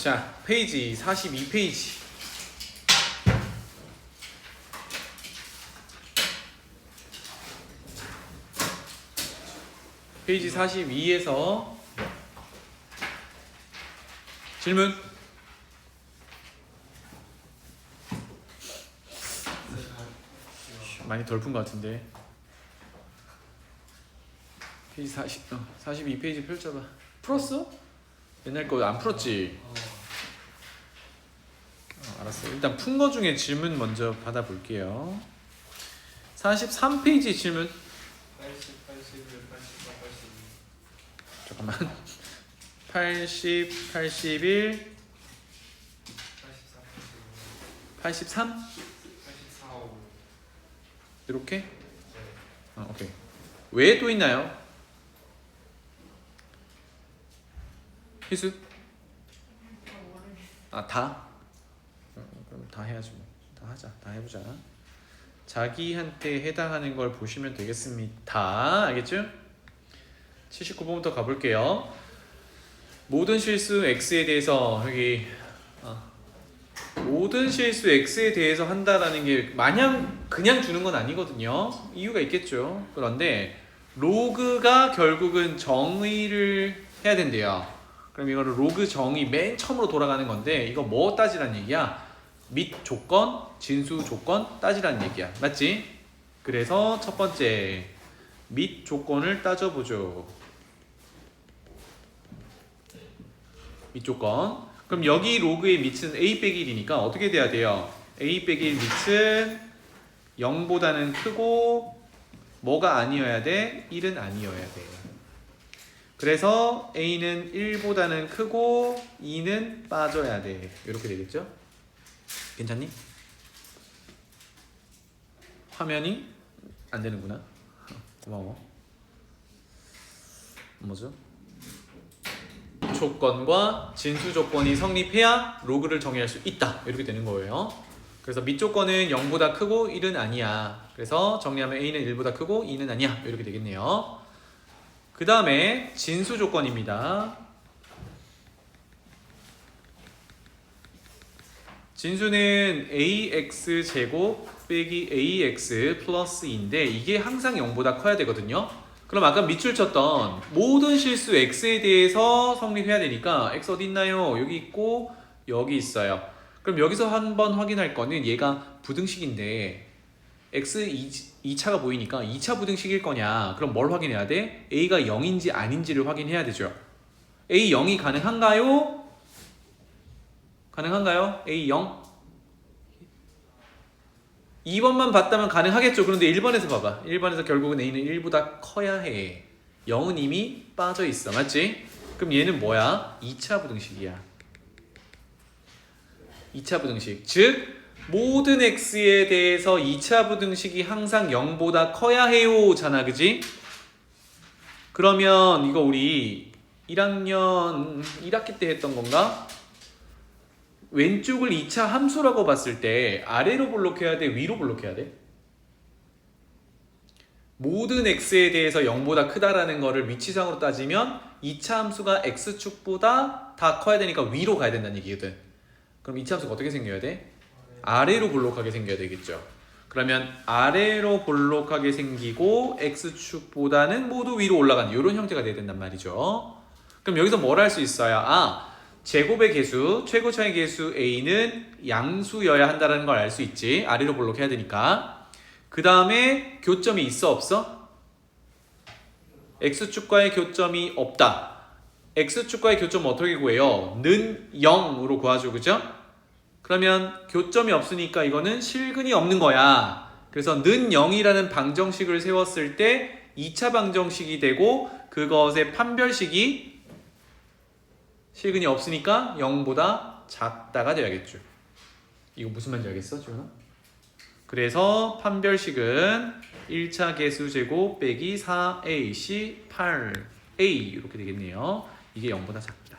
자, 페이지 42페이지. 페이지 42에서 질문. 많이 덜 푼 것 같은데. 페이지 42페이지 펼쳐봐. 풀었어? 옛날 거 안 풀었지? 알았어. 일단 푼 거 중에 질문 먼저 받아볼게요. 43페이지 질문. 80, 81, 84, 82. 잠깐만. 80, 81, 84, 85. 83? 84, 5. 이렇게? 네. 오케이. 왜 또 있나요? 희수? 다? 그럼 다 해야지 뭐. 다 하자. 다 해보자. 자기한테 해당하는 걸 보시면 되겠습니다. 알겠죠? 79번부터 가볼게요. 모든 실수 x에 대해서 여기 모든 실수 x에 대해서 한다라는 게 마냥 그냥 주는 건 아니거든요. 이유가 있겠죠. 그런데 로그가 결국은 정의를 해야 된대요. 그럼 이거를 로그 정의 맨 처음으로 돌아가는 건데 이거 뭐 따지라는 얘기야? 및 조건, 진수 조건 따지라는 얘기야. 맞지? 그래서 첫 번째 및 조건을 따져보죠. 및 조건. 그럼 여기 로그의 밑은 a 빼기 1이니까 어떻게 돼야 돼요? a 빼기 1 밑은 0보다는 크고 뭐가 아니어야 돼? 1은 아니어야 돼. 그래서 a는 1보다는 크고 2는 빠져야 돼. 이렇게 되겠죠? 괜찮니? 화면이 안 되는구나. 고마워. 뭐죠? 조건과 진수 조건이 성립해야 로그를 정의할 수 있다. 이렇게 되는 거예요. 그래서 밑 조건은 0보다 크고 1은 아니야. 그래서 정리하면 a는 1보다 크고 2는 아니야. 이렇게 되겠네요. 그 다음에 진수 조건입니다. 진수는 ax제곱 빼기 ax 플러스인데 이게 항상 0보다 커야 되거든요. 그럼 아까 밑줄 쳤던 모든 실수 x에 대해서 성립해야 되니까 x 어디 있나요? 여기 있고 여기 있어요. 그럼 여기서 한번 확인할 거는 얘가 부등식인데 x 2차가 보이니까 2차 부등식일 거냐? 그럼 뭘 확인해야 돼? a가 0인지 아닌지를 확인해야 되죠. a 0이 가능한가요? 가능한가요? a 0? 2번만 봤다면 가능하겠죠. 그런데 1번에서 봐봐. 1번에서 결국은 a는 1보다 커야 해. 0은 이미 빠져 있어. 맞지? 그럼 얘는 뭐야? 2차 부등식이야. 2차 부등식. 즉 모든 x에 대해서 2차 부등식이 항상 0보다 커야 해요. 잖아. 그지? 그러면 이거 우리 1학년 1학기 때 했던 건가? 왼쪽을 2차 함수라고 봤을 때 아래로 블록해야 돼? 위로 블록해야 돼? 모든 x에 대해서 0보다 크다라는 거를 위치상으로 따지면 2차 함수가 x축보다 다 커야 되니까 위로 가야 된다는 얘기거든. 그럼 2차 함수가 어떻게 생겨야 돼? 아래로 볼록하게 생겨야 되겠죠. 그러면 아래로 볼록하게 생기고 x축보다는 모두 위로 올라가는 이런 형태가 돼야 된단 말이죠. 그럼 여기서 뭘 할 수 있어요? 제곱의 개수, 최고차의 개수 a는 양수여야 한다는 걸 알 수 있지. 아래로 볼록해야 되니까. 그 다음에 교점이 있어 없어? x축과의 교점이 없다. x축과의 교점은 어떻게 구해요? 는 0으로 구하죠. 그죠? 그러면 교점이 없으니까 이거는 실근이 없는 거야. 그래서 는 0이라는 방정식을 세웠을 때 2차 방정식이 되고 그것의 판별식이 실근이 없으니까 0보다 작다가 돼야겠죠. 이거 무슨 말인지 알겠어, 지훈아? 그래서 판별식은 1차 개수제곱 빼기 4ac 8a 이렇게 되겠네요. 이게 0보다 작다.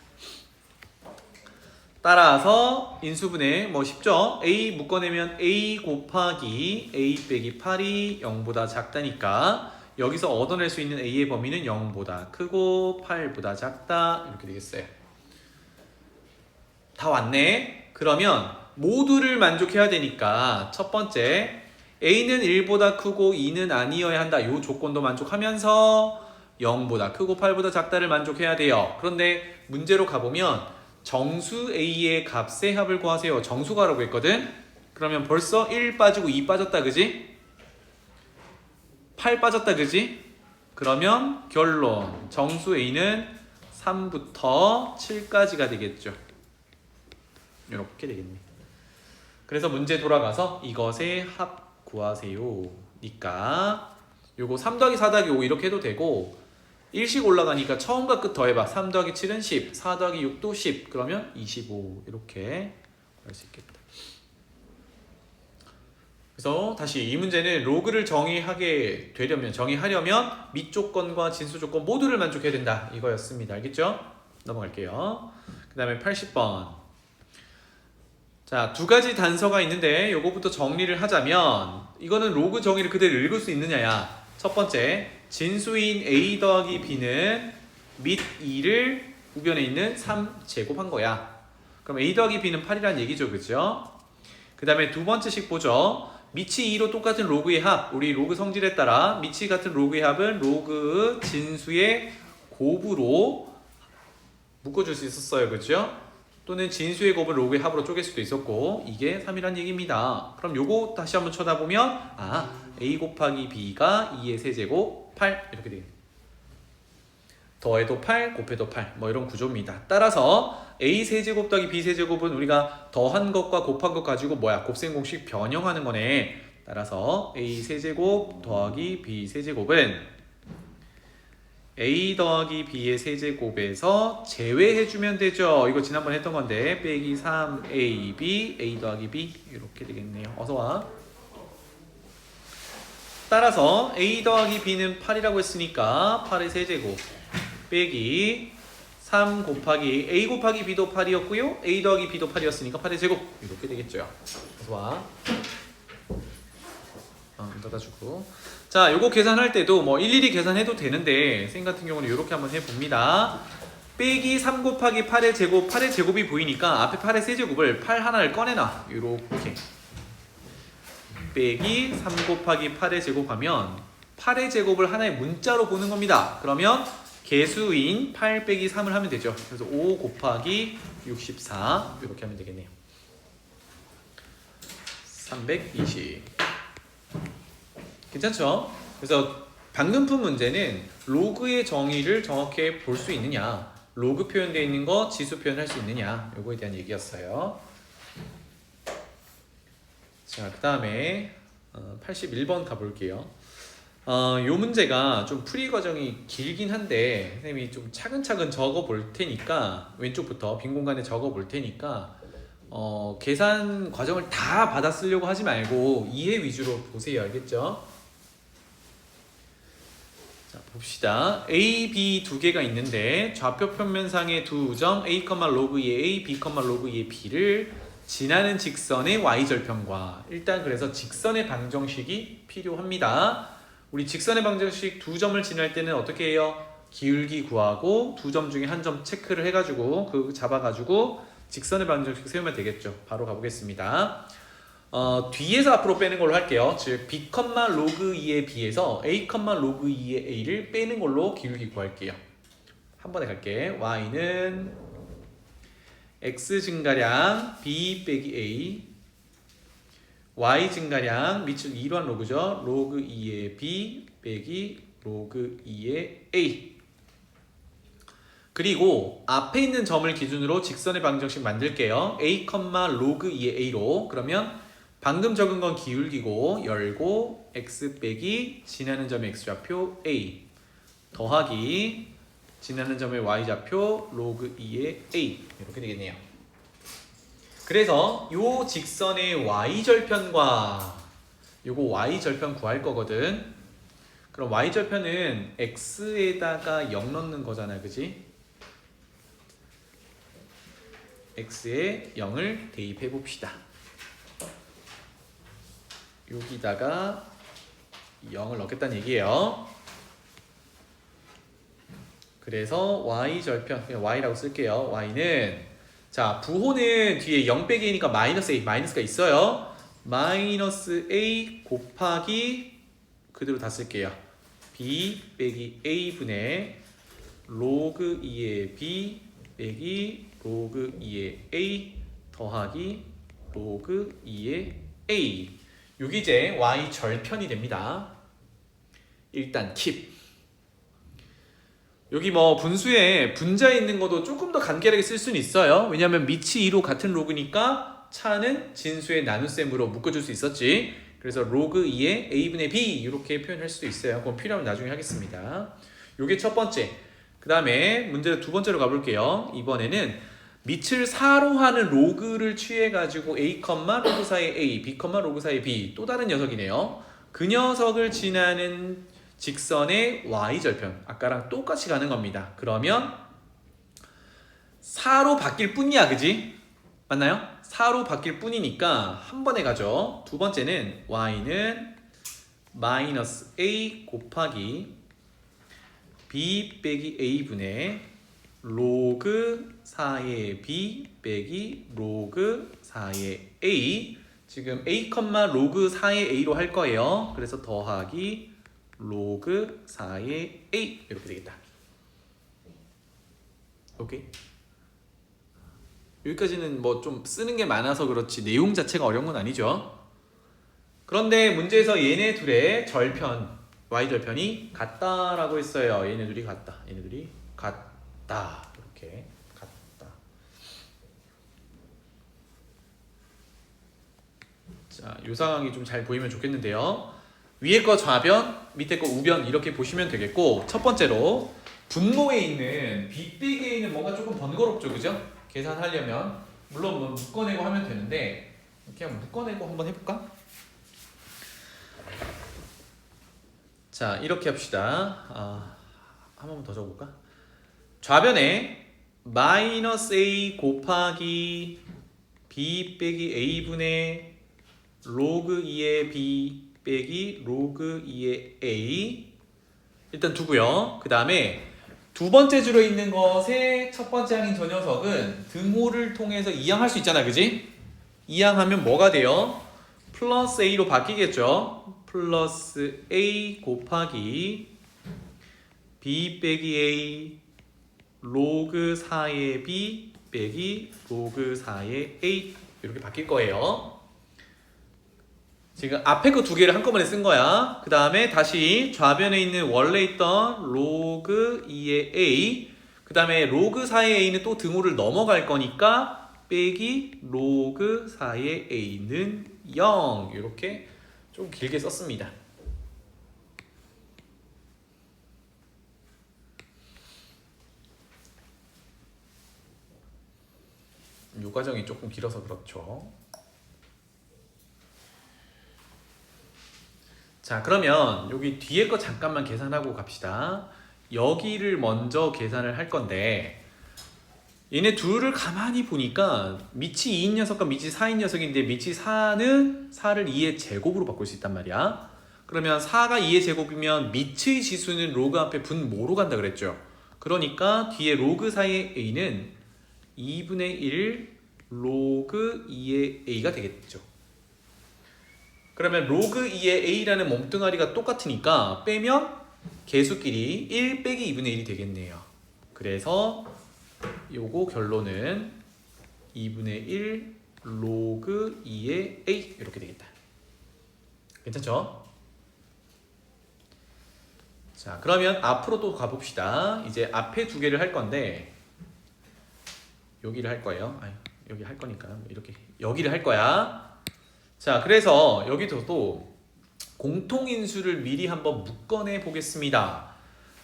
따라서 인수분해 뭐 쉽죠? a 묶어내면 a 곱하기 a 빼기 8이 0보다 작다니까 여기서 얻어낼 수 있는 a의 범위는 0보다 크고 8보다 작다 이렇게 되겠어요. 다 왔네. 그러면 모두를 만족해야 되니까 첫 번째 A는 1보다 크고 2는 아니어야 한다. 이 조건도 만족하면서 0보다 크고 8보다 작다를 만족해야 돼요. 그런데 문제로 가보면 정수 A의 값의 합을 구하세요. 정수가라고 했거든. 그러면 벌써 1 빠지고 2 빠졌다, 그지? 8 빠졌다, 그지? 그러면 결론 정수 A는 3부터 7까지가 되겠죠. 이렇게 되겠네. 그래서 문제 돌아가서 이것의 합 구하세요 니까 요거 3 더하기 4 더하기 5 이렇게 해도 되고 일씩 올라가니까 처음과 끝 더해봐. 3 더하기 7은 10, 4 더하기 6도 10, 그러면 25 이렇게 할 수 있겠다. 그래서 다시 이 문제는 로그를 정의하려면 밑조건과 진수조건 모두를 만족해야 된다 이거였습니다. 알겠죠? 넘어갈게요. 그 다음에 80번. 자, 두 가지 단서가 있는데 요거부터 정리를 하자면 이거는 로그 정의를 그대로 읽을 수 있느냐야. 첫 번째, 진수인 A 더하기 B는 밑 2를 우변에 있는 3 제곱한 거야. 그럼 A 더하기 B는 8이라는 얘기죠, 그죠? 그 다음에 두 번째씩 보죠. 밑이 2로 똑같은 로그의 합, 우리 로그 성질에 따라 밑이 같은 로그의 합은 로그 진수의 곱으로 묶어줄 수 있었어요, 그죠? 또는 진수의 곱을 로그의 합으로 쪼갤 수도 있었고 이게 3이란 얘기입니다. 그럼 요거 다시 한번 쳐다보면 A 곱하기 B가 2의 세제곱 8 이렇게 되겠네요. 더해도 8, 곱해도 8 뭐 이런 구조입니다. 따라서 A 세제곱 더하기 B 세제곱은 우리가 더한 것과 곱한 것 가지고 곱셈 공식 변형하는 거네. 따라서 A 세제곱 더하기 B 세제곱은 A 더하기 B의 세제곱에서 제외해주면 되죠. 이거 지난번에 했던 건데 빼기 3AB A 더하기 B 이렇게 되겠네요. 어서와. 따라서 A 더하기 B는 8이라고 했으니까 8의 세제곱 빼기 3 곱하기 A 곱하기 B도 8이었고요. A 더하기 B도 8이었으니까 8의 제곱 이렇게 되겠죠. 어서와. 닫아주고. 자, 요거 계산할 때도 뭐 일일이 계산해도 되는데 쌤 같은 경우는 이렇게 한번 해봅니다. 빼기 3 곱하기 8의 제곱, 8의 제곱이 보이니까 앞에 8의 세제곱을 8 하나를 꺼내놔. 요렇게 빼기 3 곱하기 8의 제곱하면 8의 제곱을 하나의 문자로 보는 겁니다. 그러면 개수인 8 빼기 3을 하면 되죠. 그래서 5 곱하기 64 이렇게 하면 되겠네요. 320. 괜찮죠? 그래서 방금 푼 문제는 로그의 정의를 정확히 볼 수 있느냐, 로그 표현되어 있는 거 지수 표현할 수 있느냐, 요거에 대한 얘기였어요. 자, 그 다음에 81번 가볼게요. 요 문제가 좀 풀이 과정이 길긴 한데 선생님이 좀 차근차근 적어 볼 테니까 왼쪽부터 빈 공간에 적어 볼 테니까 계산 과정을 다 받아 쓰려고 하지 말고 이해 위주로 보세요. 알겠죠? 자, 봅시다. A, B 두 개가 있는데 좌표 평면상의 두 점 A, 로그 2의 A, B, 로그 2의 B를 지나는 직선의 y절편과 일단 그래서 직선의 방정식이 필요합니다. 우리 직선의 방정식 두 점을 지날 때는 어떻게 해요? 기울기 구하고 두 점 중에 한 점 체크를 해가지고 그 잡아가지고 직선의 방정식 세우면 되겠죠. 바로 가보겠습니다. 뒤에서 앞으로 빼는 걸로 할게요. 즉 B, 로그 2의 B에서 A, 로그 2의 A를 빼는 걸로 기울기 구할게요. 한 번에 갈게. Y는 X 증가량 B 빼기 A, Y 증가량 밑줄 2로 로그죠. 로그 2의 B 빼기 로그 2의 A. 그리고 앞에 있는 점을 기준으로 직선의 방정식 만들게요. A, 로그 2의 A로. 그러면 방금 적은 건 기울기고 열고 X 빼기 지나는 점의 X좌표 A 더하기 지나는 점의 Y좌표 로그 2의 A 이렇게 되겠네요. 그래서 요 직선의 Y절편과 요거 Y절편 구할 거거든. 그럼 Y절편은 X에다가 0 넣는 거잖아, 그지? X에 0을 대입해 봅시다. 여기다가 0을 넣겠다는 얘기예요. 그래서 Y절편, 그냥 Y라고 쓸게요. Y는 자, 부호는 뒤에 0 빼기 A니까 마이너스 A, 마이너스가 있어요. 마이너스 A 곱하기 그대로 다 쓸게요. B 빼기 A분의 로그 2의 B 빼기 로그 2의 A 더하기 로그 2의 A. 이게 이제 Y 절편이 됩니다. 일단 킵. 여기 뭐 분수에 분자에 있는 것도 조금 더 간결하게 쓸 수는 있어요. 왜냐하면 밑이 2로 같은 로그니까 차는 진수의 나눗셈으로 묶어줄 수 있었지. 그래서 로그 2의 A분의 B 이렇게 표현할 수도 있어요. 그건 필요하면 나중에 하겠습니다. 요게 첫 번째. 그 다음에 문제 두 번째로 가볼게요. 이번에는 밑을 4로 하는 로그를 취해가지고 A, 로그 사이의 A, B, 로그 사이의 B 또 다른 녀석이네요. 그 녀석을 지나는 직선의 Y절편 아까랑 똑같이 가는 겁니다. 그러면 4로 바뀔 뿐이야, 그지? 맞나요? 4로 바뀔 뿐이니까 한 번에 가죠. 두 번째는 Y는 마이너스 A 곱하기 B 빼기 A분의 로그 4의 B 빼기 로그 4의 A. 지금 A, 로그 4의 A로 할 거예요. 그래서 더하기 로그 4의 A 이렇게 되겠다. 오케이. 여기까지는 뭐 좀 쓰는 게 많아서 그렇지 내용 자체가 어려운 건 아니죠. 그런데 문제에서 얘네 둘의 절편 Y절편이 같다라고 했어요. 얘네 둘이 같다. 얘네 둘이 같다. 이렇게 같다. 자, 이 상황이 좀 잘 보이면 좋겠는데요. 위에 거 좌변, 밑에 거 우변 이렇게 보시면 되겠고, 첫 번째로 분모에 있는 B 빼기 A는 뭔가 조금 번거롭죠, 그죠? 계산하려면 물론 뭐 묶어내고 하면 되는데 이렇게 한번 묶어내고 한번 해볼까? 자, 이렇게 합시다. 한 번만 더 적어볼까? 좌변에 마이너스 A 곱하기 B 빼기 A분의 로그 2의 B 빼기 로그 2의 A 일단 두고요. 그 다음에 두 번째 줄에 있는 것의 첫 번째 항인 저 녀석은 등호를 통해서 이항할 수 있잖아, 그지? 이항하면 뭐가 돼요? 플러스 A로 바뀌겠죠? 플러스 A 곱하기 B 빼기 A 로그 4의 B 빼기 로그 4의 A 이렇게 바뀔 거예요. 지금 앞에 거 두 개를 한꺼번에 쓴 거야. 그 다음에 다시 좌변에 있는 원래 있던 로그 2의 A 그 다음에 로그 4의 A는 또 등호를 넘어갈 거니까 빼기 로그 4의 A는 0 이렇게 좀 길게 썼습니다. 이 과정이 조금 길어서 그렇죠. 자, 그러면 여기 뒤에 거 잠깐만 계산하고 갑시다. 여기를 먼저 계산을 할 건데 얘네 둘을 가만히 보니까 밑이 2인 녀석과 밑이 4인 녀석인데 밑이 4는 4를 2의 제곱으로 바꿀 수 있단 말이야. 그러면 4가 2의 제곱이면 밑의 지수는 로그 앞에 분모로 간다 그랬죠. 그러니까 뒤에 로그 4의 A는 2분의 1 로그 2의 A가 되겠죠. 그러면 로그 2의 A라는 몸뚱아리가 똑같으니까 빼면 개수끼리 1 빼기 2분의 1이 되겠네요. 그래서 요거 결론은 2분의 1 로그 2의 A 이렇게 되겠다. 괜찮죠? 자, 그러면 앞으로 또 가봅시다. 이제 앞에 두 개를 할 건데 여기를 할 거예요. 여기 할 거니까 이렇게 여기를 할 거야. 자, 그래서 여기서도 공통인수를 미리 한번 묶어내 보겠습니다.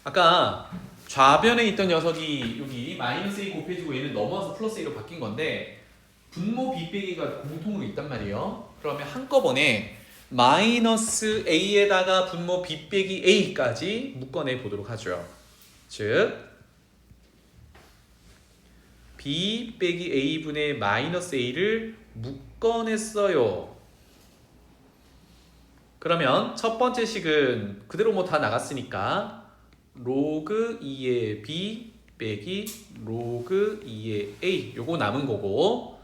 아까 좌변에 있던 녀석이 여기 마이너스 A 곱해지고 얘는 넘어와서 플러스 A로 바뀐 건데 분모 B 빼기가 공통으로 있단 말이에요. 그러면 한꺼번에 마이너스 A에다가 분모 B 빼기 A까지 묶어내 보도록 하죠. 즉 B 빼기 A분의 마이너스 A를 묶어냈어요. 그러면 첫 번째 식은 그대로 뭐 다 나갔으니까 로그 2의 B 빼기 로그 2의 A 요거 남은 거고,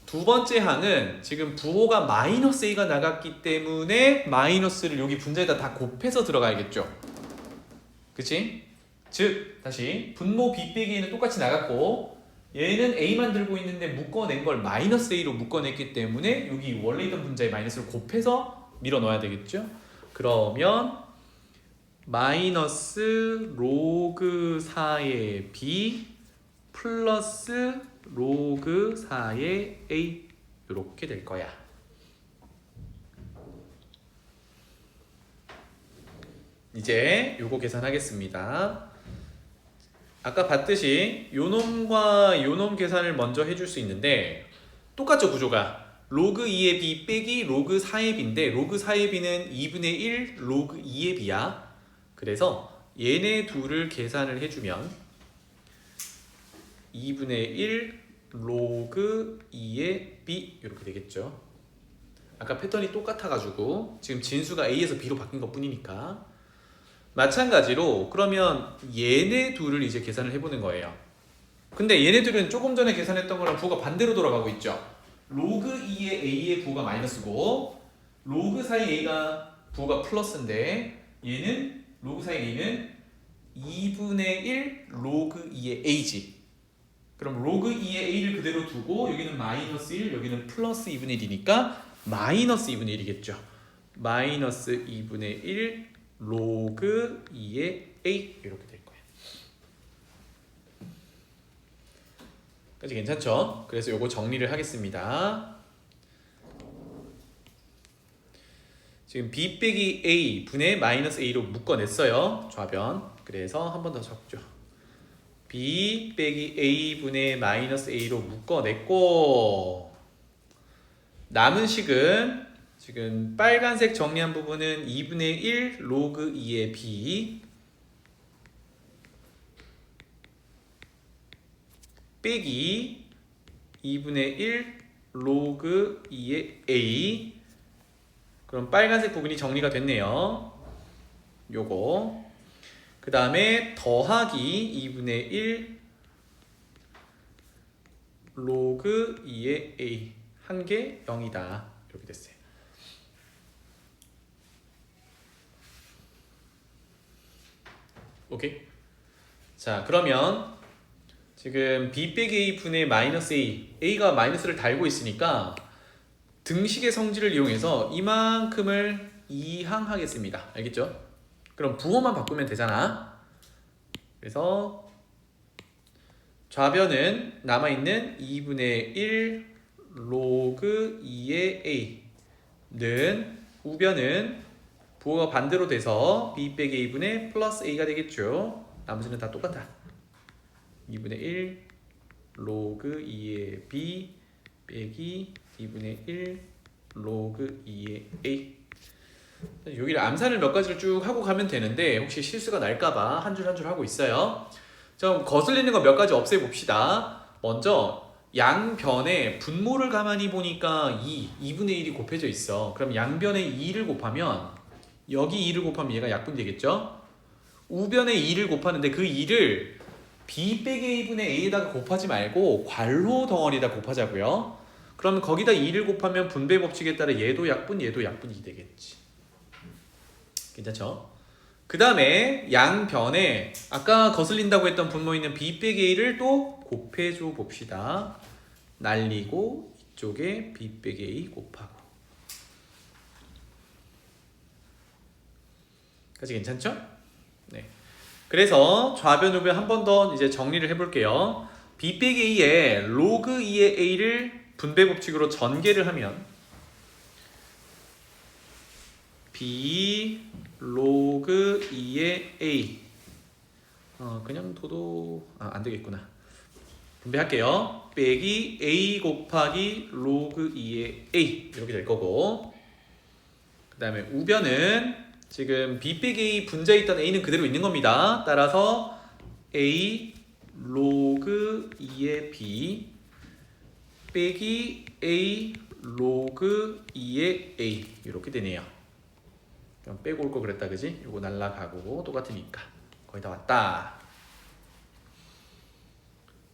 두 번째 항은 지금 부호가 마이너스 A가 나갔기 때문에 마이너스를 여기 분자에다 다 곱해서 들어가야겠죠. 그치? 즉 다시 분모 B 빼기 A는 똑같이 나갔고, 얘는 A만 들고 있는데 묶어낸 걸 마이너스 A로 묶어냈기 때문에 여기 원래 있던 분자에 마이너스를 곱해서 밀어 넣어야 되겠죠. 그러면 마이너스 로그 4의 B 플러스 로그 4의 A 이렇게 될 거야. 이제 요거 계산하겠습니다. 아까 봤듯이 요놈과 요놈 계산을 먼저 해줄 수 있는데 똑같죠, 구조가. 로그 2의 B 빼기 로그 4의 B인데 로그 4의 B는 2분의 1 로그 2의 B야. 그래서 얘네 둘을 계산을 해주면 2분의 1 로그 2의 B 이렇게 되겠죠. 아까 패턴이 똑같아가지고 지금 진수가 A에서 B로 바뀐 것 뿐이니까. 마찬가지로 그러면 얘네 둘을 이제 계산을 해보는 거예요. 근데 얘네들은 조금 전에 계산했던 거랑 부호가 반대로 돌아가고 있죠. 로그 2의 A의 부호가 마이너스고 로그 4의 A가 부호가 플러스인데 얘는 로그 4의 A는 2분의 1 로그 2의 A지. 그럼 로그 2의 A를 그대로 두고 여기는 마이너스 1 여기는 플러스 2분의 1이니까 마이너스 2분의 1이겠죠. 마이너스 2분의 1 로그 2의 A 이렇게 될 거예요. 까지 괜찮죠? 그래서 요거 정리를 하겠습니다. 지금 B 빼기 A 분의 마이너스 A로 묶어냈어요. 좌변. 그래서 한 번 더 적죠. B 빼기 A 분의 마이너스 A로 묶어냈고, 남은 식은 지금 빨간색 정리한 부분은 2분의 1 로그 2의 B 빼기 2분의 1 로그 2의 A. 그럼 빨간색 부분이 정리가 됐네요. 요거. 그 다음에 더하기 2분의 1 로그 2의 A 한 개 0이다. 이렇게 됐어요. 오케이? 자, 그러면 지금 B 빼기 A 분의 마이너스 A, A가 마이너스를 달고 있으니까 등식의 성질을 이용해서 이만큼을 이항하겠습니다. 알겠죠? 그럼 부호만 바꾸면 되잖아. 그래서 좌변은 남아있는 2분의 1 로그 2의 A는 우변은 부호가 반대로 돼서 B 빼기 A분의 플러스 A가 되겠죠. 나머지는 다 똑같아. 2분의 1 로그 2의 B 빼기 2분의 1 로그 2의 A. 여기를 암산을 몇 가지를 쭉 하고 가면 되는데 혹시 실수가 날까봐 한 줄 한 줄 하고 있어요. 좀 거슬리는 거 몇 가지 없애봅시다. 먼저 양변에 분모를 가만히 보니까 2분의 1이 곱해져 있어. 그럼 양변에 2를 곱하면 여기 2를 곱하면 얘가 약분이 되겠죠? 우변에 2를 곱하는데 그 2를 B 빼기 A분의 A에다가 곱하지 말고 괄호 덩어리에다 곱하자고요. 그러면 거기다 2를 곱하면 분배 법칙에 따라 얘도 약분이 되겠지. 괜찮죠? 그 다음에 양변에 아까 거슬린다고 했던 분모 있는 B 빼기 A를 또 곱해줘 봅시다. 날리고 이쪽에 B 빼기 A 곱하고. 까지 괜찮죠? 네. 그래서 좌변 우변 한 번 더 이제 정리를 해볼게요. B 빼기 A에 로그 2의 A를 분배 법칙으로 전개를 하면 B 로그 2의 A 그냥 둬도 안 되겠구나. 분배할게요. 빼기 A 곱하기 로그 2의 A 이렇게 될 거고, 그 다음에 우변은 지금 B 빼기 A 분자에 있던 A는 그대로 있는 겁니다. 따라서 A 로그 2의 B 빼기 A 로그 2의 A 이렇게 되네요. 그럼 빼고 올 거 그랬다, 그지? 요거 날라가고 똑같으니까 거의 다 왔다.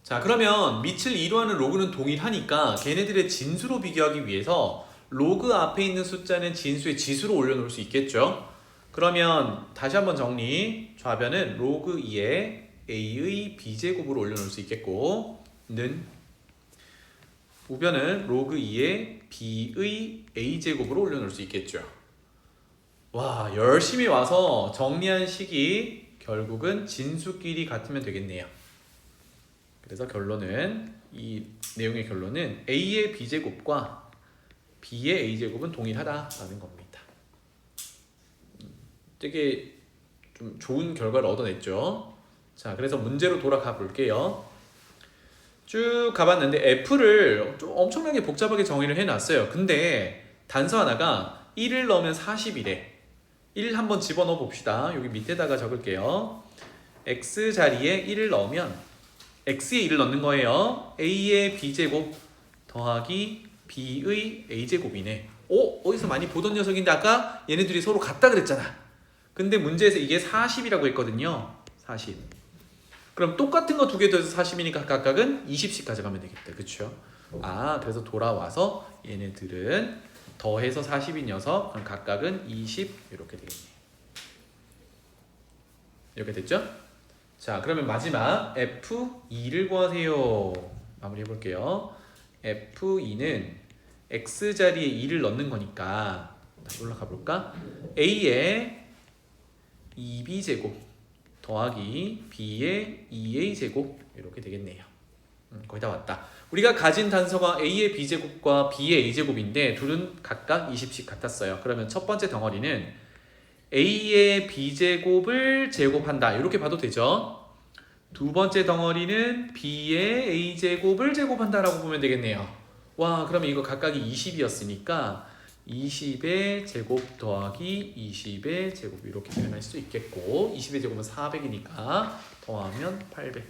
자, 그러면 밑을 2로 하는 로그는 동일하니까 걔네들의 진수로 비교하기 위해서 로그 앞에 있는 숫자는 진수의 지수로 올려놓을 수 있겠죠. 그러면 다시 한번 정리. 좌변은 로그 2에 a의 b제곱으로 올려놓을 수 있겠고 는 우변은 로그 2에 b의 a제곱으로 올려놓을 수 있겠죠. 와, 열심히 와서 정리한 식이 결국은 진수끼리 같으면 되겠네요. 그래서 결론은 이 내용의 결론은 a의 b제곱과 b의 a제곱은 동일하다라는 겁니다. 되게 좀 좋은 결과를 얻어냈죠. 자, 그래서 문제로 돌아가 볼게요. 쭉 가봤는데 f를 좀 엄청나게 복잡하게 정의를 해놨어요. 근데 단서 하나가 1을 넣으면 40이래. 1 한번 집어넣어 봅시다. 여기 밑에다가 적을게요. x 자리에 1을 넣으면 x에 1을 넣는 거예요. a의 b제곱 더하기 b의 a제곱이네. 어디서 많이 보던 녀석인데 아까 얘네들이 서로 같다 그랬잖아. 근데 문제에서 이게 40이라고 했거든요. 40. 그럼 똑같은 거 두 개 더해서 40이니까 각각은 20씩 가져가면 되겠다. 그쵸? 아, 그래서 돌아와서 얘네들은 더해서 40인 녀석, 그럼 각각은 20 이렇게 되겠네요. 이렇게 됐죠? 자, 그러면 마지막 F2를 구하세요. 마무리 해볼게요. F2는 X 자리에 2를 넣는 거니까 다시 올라가 볼까? A에 2B제곱 더하기 B의 2A제곱 이렇게 되겠네요. 거의 다 왔다. 우리가 가진 단서가 A의 B제곱과 B의 A제곱인데 둘은 각각 20씩 같았어요. 그러면 첫 번째 덩어리는 A의 B제곱을 제곱한다. 이렇게 봐도 되죠. 두 번째 덩어리는 B의 A제곱을 제곱한다 라고 보면 되겠네요. 와, 그러면 이거 각각이 20이었으니까 20의 제곱 더하기 20의 제곱 이렇게 표현할 수 있겠고 20의 제곱은 400이니까 더하면 800.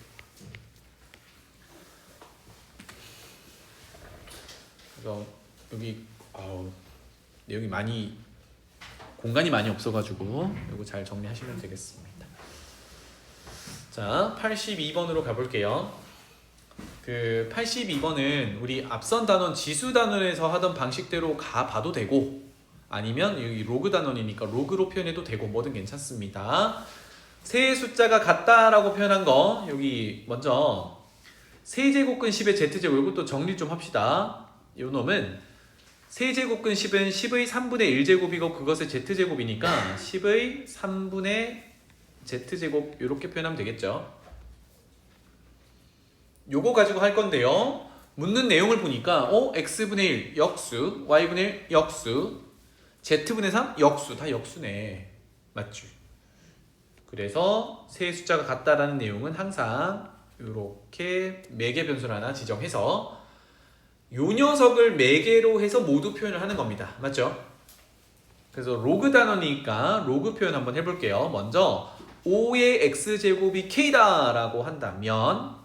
그래서 여기 내용이 공간이 많이 없어가지고 이거 잘 정리하시면 되겠습니다. 자, 82번으로 가볼게요. 그 82번은 우리 앞선 단원 지수 단원에서 하던 방식대로 가봐도 되고 아니면 여기 로그 단원이니까 로그로 표현해도 되고 뭐든 괜찮습니다. 세 숫자가 같다라고 표현한 거 여기 먼저 세제곱근 10의 z제곱 이것도 정리 좀 합시다. 요 놈은 세제곱근 10은 10의 3분의 1제곱이고 그것의 z제곱이니까 10의 3분의 z제곱 이렇게 표현하면 되겠죠. 요거 가지고 할 건데요. 묻는 내용을 보니까 x분의 1 역수, y분의 1 역수, z분의 3 역수, 다 역수네. 맞죠? 그래서 세 숫자가 같다라는 내용은 항상 이렇게 매개 변수를 하나 지정해서 요 녀석을 매개로 해서 모두 표현을 하는 겁니다. 맞죠? 그래서 로그 단원이니까 로그 표현 한번 해볼게요. 먼저 5의 x제곱이 k다 라고 한다면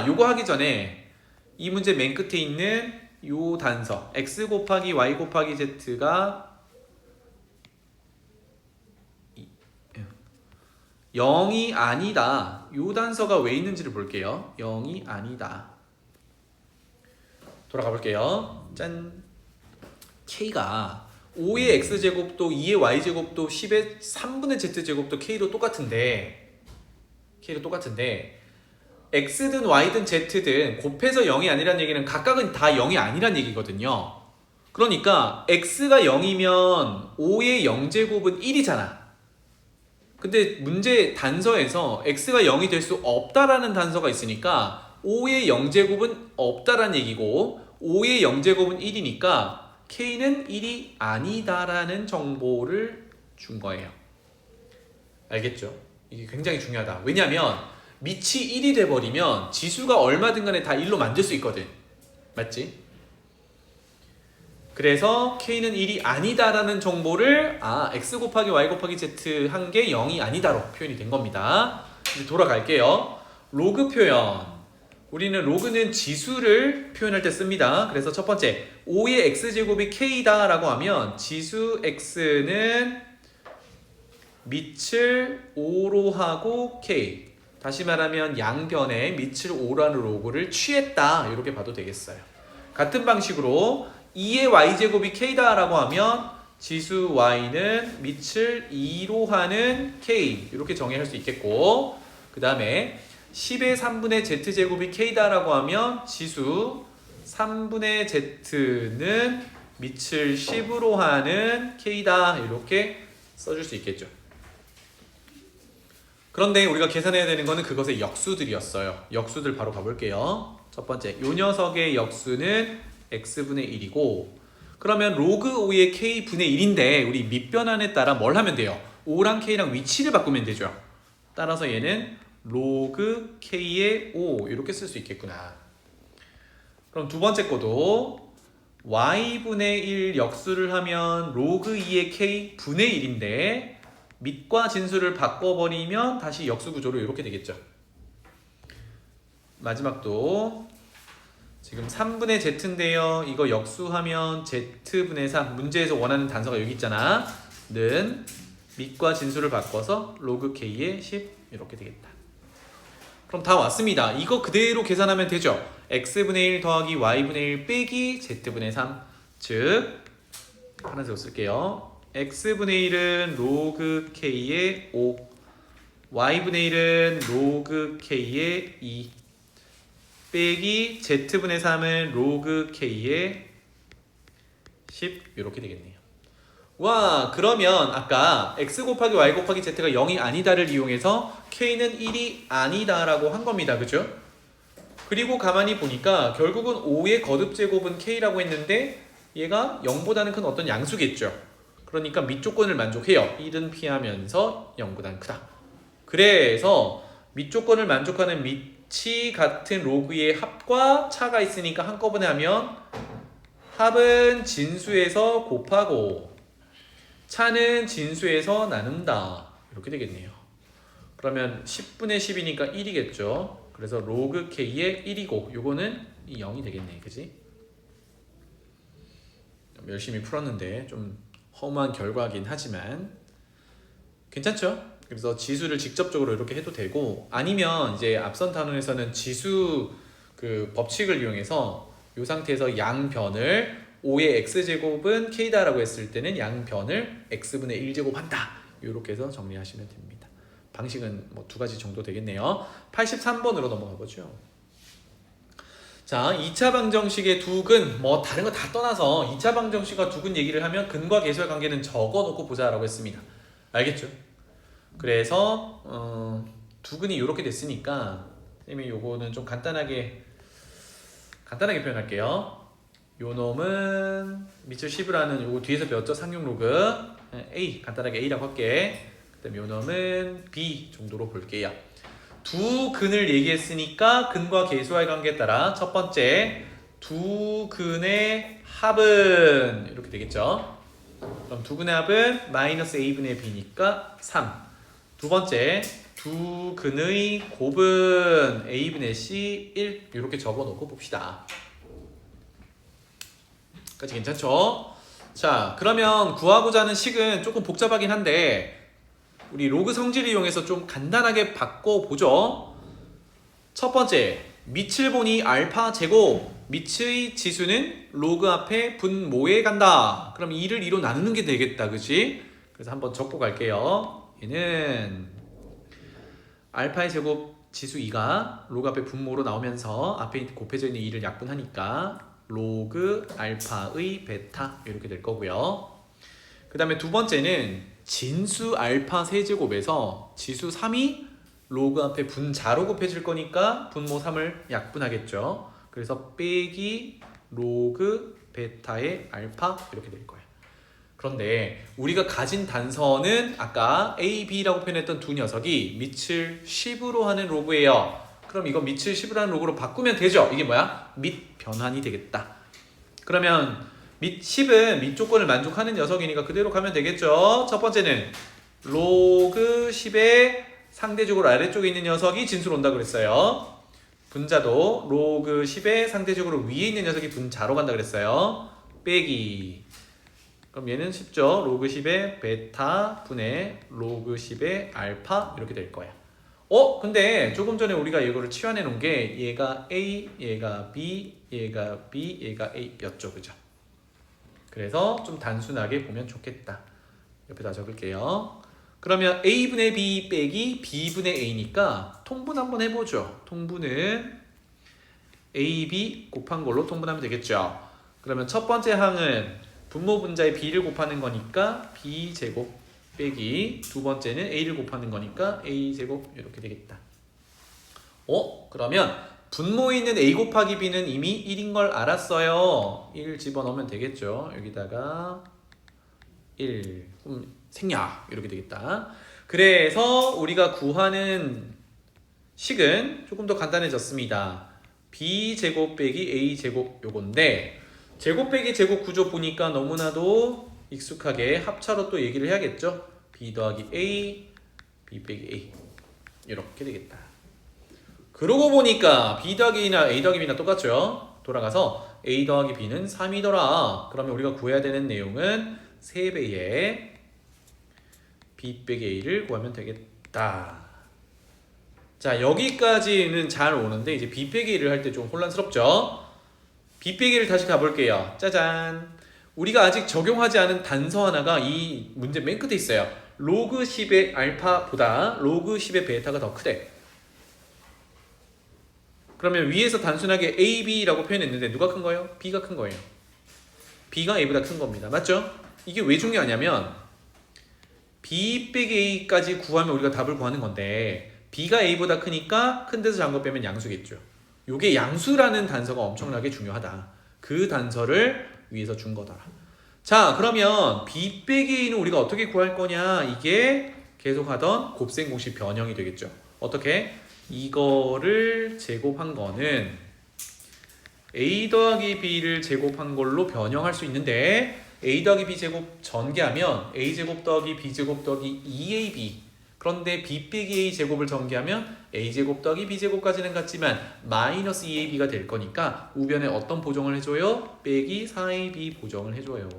요거 하기 전에 이 문제 맨 끝에 있는 요 단서 x 곱하기 y 곱하기 z가 0이 아니다. 요 단서가 왜 있는지를 볼게요. 0이 아니다. 돌아가 볼게요. 짠. k가 5의 x제곱도 2의 y제곱도 10의 3분의 z제곱도 k로 똑같은데 x든 y든 z든 곱해서 0이 아니란 얘기는 각각은 다 0이 아니란 얘기거든요. 그러니까 x가 0이면 5의 0제곱은 1이잖아. 근데 문제 단서에서 x가 0이 될 수 없다라는 단서가 있으니까 5의 0제곱은 없다라는 얘기고 5의 0제곱은 1이니까 k는 1이 아니다라는 정보를 준 거예요. 알겠죠? 이게 굉장히 중요하다. 왜냐면 밑이 1이 돼버리면 지수가 얼마든 간에 다 1로 만들 수 있거든. 맞지? 그래서 k는 1이 아니다라는 정보를 x 곱하기 y 곱하기 z 한 게 0이 아니다로 표현이 된 겁니다. 이제 돌아갈게요. 로그 표현. 우리는 로그는 지수를 표현할 때 씁니다. 그래서 첫 번째 5의 x제곱이 k다 라고 하면 지수 x는 밑을 5로 하고 k 다시 말하면 양변에 밑을 5라는 로그를 취했다 이렇게 봐도 되겠어요. 같은 방식으로 2의 y제곱이 k다 라고 하면 지수 y는 밑을 2로 하는 k 이렇게 정의할 수 있겠고, 그 다음에 10의 3분의 z제곱이 k다 라고 하면 지수 3분의 z는 밑을 10으로 하는 k다 이렇게 써줄 수 있겠죠. 그런데 우리가 계산해야 되는 거는 그것의 역수들이었어요. 역수들 바로 가볼게요. 첫 번째, 요 녀석의 역수는 x분의 1이고, 그러면 로그 5의 k분의 1인데 우리 밑변환에 따라 뭘 하면 돼요? 5랑 k랑 위치를 바꾸면 되죠. 따라서 얘는 로그 k의 5 이렇게 쓸 수 있겠구나. 그럼 두 번째 거도 y분의 1 역수를 하면 로그 2의 k분의 1인데 밑과 진수를 바꿔버리면 다시 역수 구조로 이렇게 되겠죠. 마지막도 지금 3분의 z인데요. 이거 역수하면 z분의 3, 문제에서 원하는 단서가 여기 있잖아. 는 밑과 진수를 바꿔서 로그 k의 10 이렇게 되겠다. 그럼 다 왔습니다. 이거 그대로 계산하면 되죠. x분의 1 더하기 y분의 1 빼기 z분의 3, 즉 하나씩 쓸게요. x분의 1은 로그 k의 5, y분의 1은 로그 k의 2 빼기 z분의 3은 로그 k의 10 이렇게 되겠네요. 와, 그러면 아까 x 곱하기 y 곱하기 z가 0이 아니다를 이용해서 k는 1이 아니다라고 한 겁니다. 그죠? 그리고 가만히 보니까 결국은 5의 거듭제곱은 k라고 했는데 얘가 0보다는 큰 어떤 양수겠죠. 그러니까 밑 조건을 만족해요. 1은 피하면서 0보다는 크다. 그래서 밑 조건을 만족하는 밑이 같은 로그의 합과 차가 있으니까 한꺼번에 하면 합은 진수에서 곱하고 차는 진수에서 나눈다. 이렇게 되겠네요. 그러면 10분의 10이니까 1이겠죠. 그래서 로그 k의 1이고 요거는 0이 되겠네. 그지? 열심히 풀었는데 좀 험한 결과긴 하지만 괜찮죠? 그래서 지수를 직접적으로 이렇게 해도 되고, 아니면 이제 앞선 단원에서는 지수 그 법칙을 이용해서 이 상태에서 양변을 5의 x제곱은 k다라고 했을 때는 양변을 x분의 1제곱 한다. 이렇게 해서 정리하시면 됩니다. 방식은 뭐 두 가지 정도 되겠네요. 83번으로 넘어가 보죠. 자, 2차 방정식의 두근, 뭐 다른 거 다 떠나서 2차 방정식과 두근 얘기를 하면 근과 계수의 관계는 적어놓고 보자라고 했습니다. 알겠죠? 그래서 두근이 이렇게 됐으니까 선생님이 요거는 좀 간단하게 표현할게요. 요 놈은 밑을 10을 하는 요거 뒤에서 배웠죠? 상용 로그 A, 간단하게 A라고 할게. 그 다음에 요 놈은 B 정도로 볼게요. 두 근을 얘기했으니까 근과 계수와의 관계에 따라 첫 번째 두 근의 합은 이렇게 되겠죠. 그럼 두 근의 합은 마이너스 a분의 b니까 3. 두 번째 두 근의 곱은 a분의 c 1 이렇게 적어놓고 봅시다. 까지 괜찮죠? 자, 그러면 구하고자 하는 식은 조금 복잡하긴 한데 우리 로그 성질을 이용해서 좀 간단하게 바꿔보죠. 첫 번째, 밑을 보니 알파 제곱, 밑의 지수는 로그 앞에 분모에 간다. 그럼 2를 2로 나누는 게 되겠다. 그치? 그래서 한번 적고 갈게요. 얘는 알파의 제곱 지수 2가 로그 앞에 분모로 나오면서 앞에 곱해져 있는 2를 약분하니까 로그 알파의 베타 이렇게 될 거고요. 그 다음에 두 번째는 진수 알파 세제곱에서 지수 3이 로그 앞에 분자로 곱해질 거니까 분모 3을 약분하겠죠. 그래서 빼기 로그 베타의 알파 이렇게 될 거예요. 그런데 우리가 가진 단서는 아까 A, B라고 표현했던 두 녀석이 밑을 10으로 하는 로그예요. 그럼 이거 밑을 10으로 하는 로그로 바꾸면 되죠. 이게 뭐야? 밑 변환이 되겠다. 그러면 밑 10은 밑 조건을 만족하는 녀석이니까 그대로 가면 되겠죠. 첫 번째는 로그 10의 상대적으로 아래쪽에 있는 녀석이 진수로 온다 그랬어요. 분자도 로그 10의 상대적으로 위에 있는 녀석이 분자로 간다 그랬어요. 빼기. 그럼 얘는 쉽죠. 로그 10의 베타 분의 로그 10의 알파 이렇게 될 거야. 근데 조금 전에 우리가 이거를 치환해 놓은 게 얘가 A, 얘가 B, 얘가 B, 얘가 A였죠. 그죠? 그래서 좀 단순하게 보면 좋겠다. 옆에다 적을게요. 그러면 A분의 B 빼기 B분의 A니까 통분 한번 해보죠. 통분은 AB 곱한 걸로 통분하면 되겠죠. 그러면 첫 번째 항은 분모 분자에 B를 곱하는 거니까 B제곱 빼기 두 번째는 A를 곱하는 거니까 A제곱 이렇게 되겠다. 그러면 분모에 있는 A 곱하기 B는 이미 1인 걸 알았어요. 1 집어넣으면 되겠죠. 여기다가 1 생략 이렇게 되겠다. 그래서 우리가 구하는 식은 조금 더 간단해졌습니다. B제곱 빼기 A제곱 요건데 제곱 빼기 제곱 구조 보니까 너무나도 익숙하게 합차로 또 얘기를 해야겠죠. B 더하기 A, B 빼기 A 이렇게 되겠다. 그러고 보니까 B 더하기 A나 A 더하기 B나 똑같죠. 돌아가서 A 더하기 B는 3이더라. 그러면 우리가 구해야 되는 내용은 3배의 B 빼기 A를 구하면 되겠다. 자, 여기까지는 잘 오는데 이제 B 빼기 A를 할 때 좀 혼란스럽죠. B 빼기를 다시 가볼게요. 짜잔. 우리가 아직 적용하지 않은 단서 하나가 이 문제 맨 끝에 있어요. 로그 10의 알파보다 로그 10의 베타가 더 크대. 그러면 위에서 단순하게 A, B라고 표현했는데 누가 큰 거예요? B가 큰 거예요. B가 A보다 큰 겁니다. 맞죠? 이게 왜 중요하냐면 B 빼기 A까지 구하면 우리가 답을 구하는 건데 B가 A보다 크니까 큰 데서 작은 거 빼면 양수겠죠. 요게 양수라는 단서가 엄청나게 중요하다. 그 단서를 위에서 준 거다. 자, 그러면 B 빼기 A는 우리가 어떻게 구할 거냐? 이게 계속 하던 곱셈 공식 변형이 되겠죠. 어떻게? 이거를 제곱한 거는 A 더하기 B를 제곱한 걸로 변형할 수 있는데 A 더하기 B 제곱 전개하면 A 제곱 더하기 B 제곱 더하기 2AB 그런데 B 빼기 A 제곱을 전개하면 A 제곱 더하기 B 제곱까지는 같지만 마이너스 2AB가 될 거니까 우변에 어떤 보정을 해줘요? 빼기 4AB 보정을 해줘요.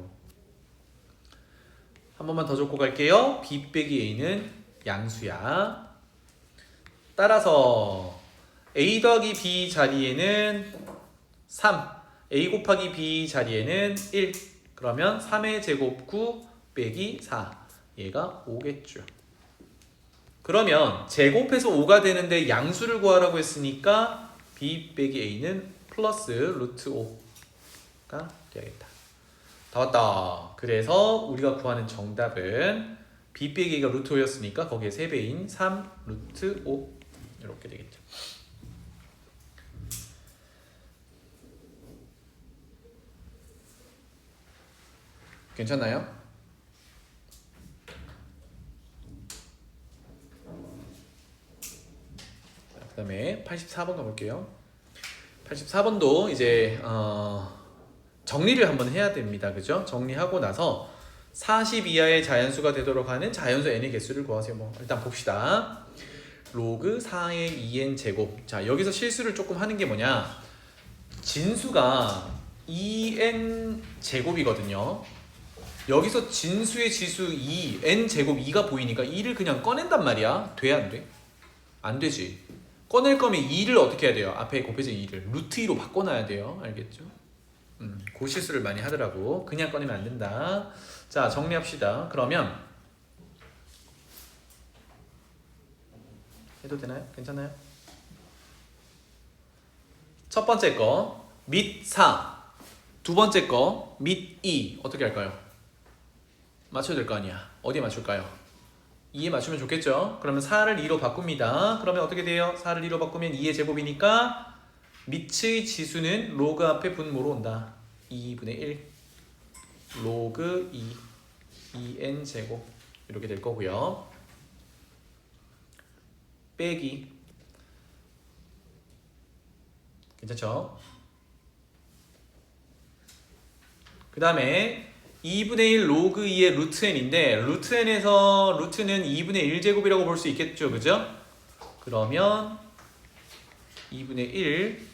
한 번만 더 적고 갈게요. B 빼기 A는 양수야. 따라서 A 더하기 B 자리에는 3, A 곱하기 B 자리에는 1. 그러면 3의 제곱 9 빼기 4. 얘가 5겠죠. 그러면 제곱해서 5가 되는데 양수를 구하라고 했으니까 B 빼기 A는 플러스 루트 5가 되야겠다. 다 왔다. 그래서 우리가 구하는 정답은 B 빼기 A가 루트 5였으니까 거기에 3배인 3 루트 5 이렇게 되겠죠. 괜찮나요? 그 다음에 84번 가볼게요. 84번도 이제 정리를 한번 해야 됩니다. 그죠? 정리하고 나서 40 이하의 자연수가 되도록 하는 자연수 n의 개수를 구하세요. 뭐 일단 봅시다. 로그 4의 2n 제곱. 자, 여기서 실수를 조금 하는 게 뭐냐? 진수가 2n 제곱이거든요. 여기서 진수의 지수 2, n 제곱 2가 보이니까 2를 그냥 꺼낸단 말이야. 돼? 안 돼? 안 되지. 꺼낼 거면 2를 어떻게 해야 돼요? 앞에 곱해진 2를 루트 2로 바꿔놔야 돼요. 알겠죠? 그 실수를 많이 하더라고. 그냥 꺼내면 안 된다. 자, 정리합시다. 그러면 해도 되나요? 괜찮아요? 첫 번째 거 밑 4, 두 번째 거 밑 2 어떻게 할까요? 맞춰야 될 거 아니야. 어디에 맞출까요? 2에 맞추면 좋겠죠? 그러면 4를 2로 바꿉니다. 그러면 어떻게 돼요? 4를 2로 바꾸면 2의 제곱이니까 밑의 지수는 로그 앞에 분모로 온다. 2분의 1 로그 2 2n 제곱 이렇게 될 거고요. 빼기 괜찮죠? 그 다음에 2분의 1 로그 2의 루트 n인데 루트 n에서 루트는 2분의 1제곱이라고 볼 수 있겠죠. 그죠? 그러면 2분의 1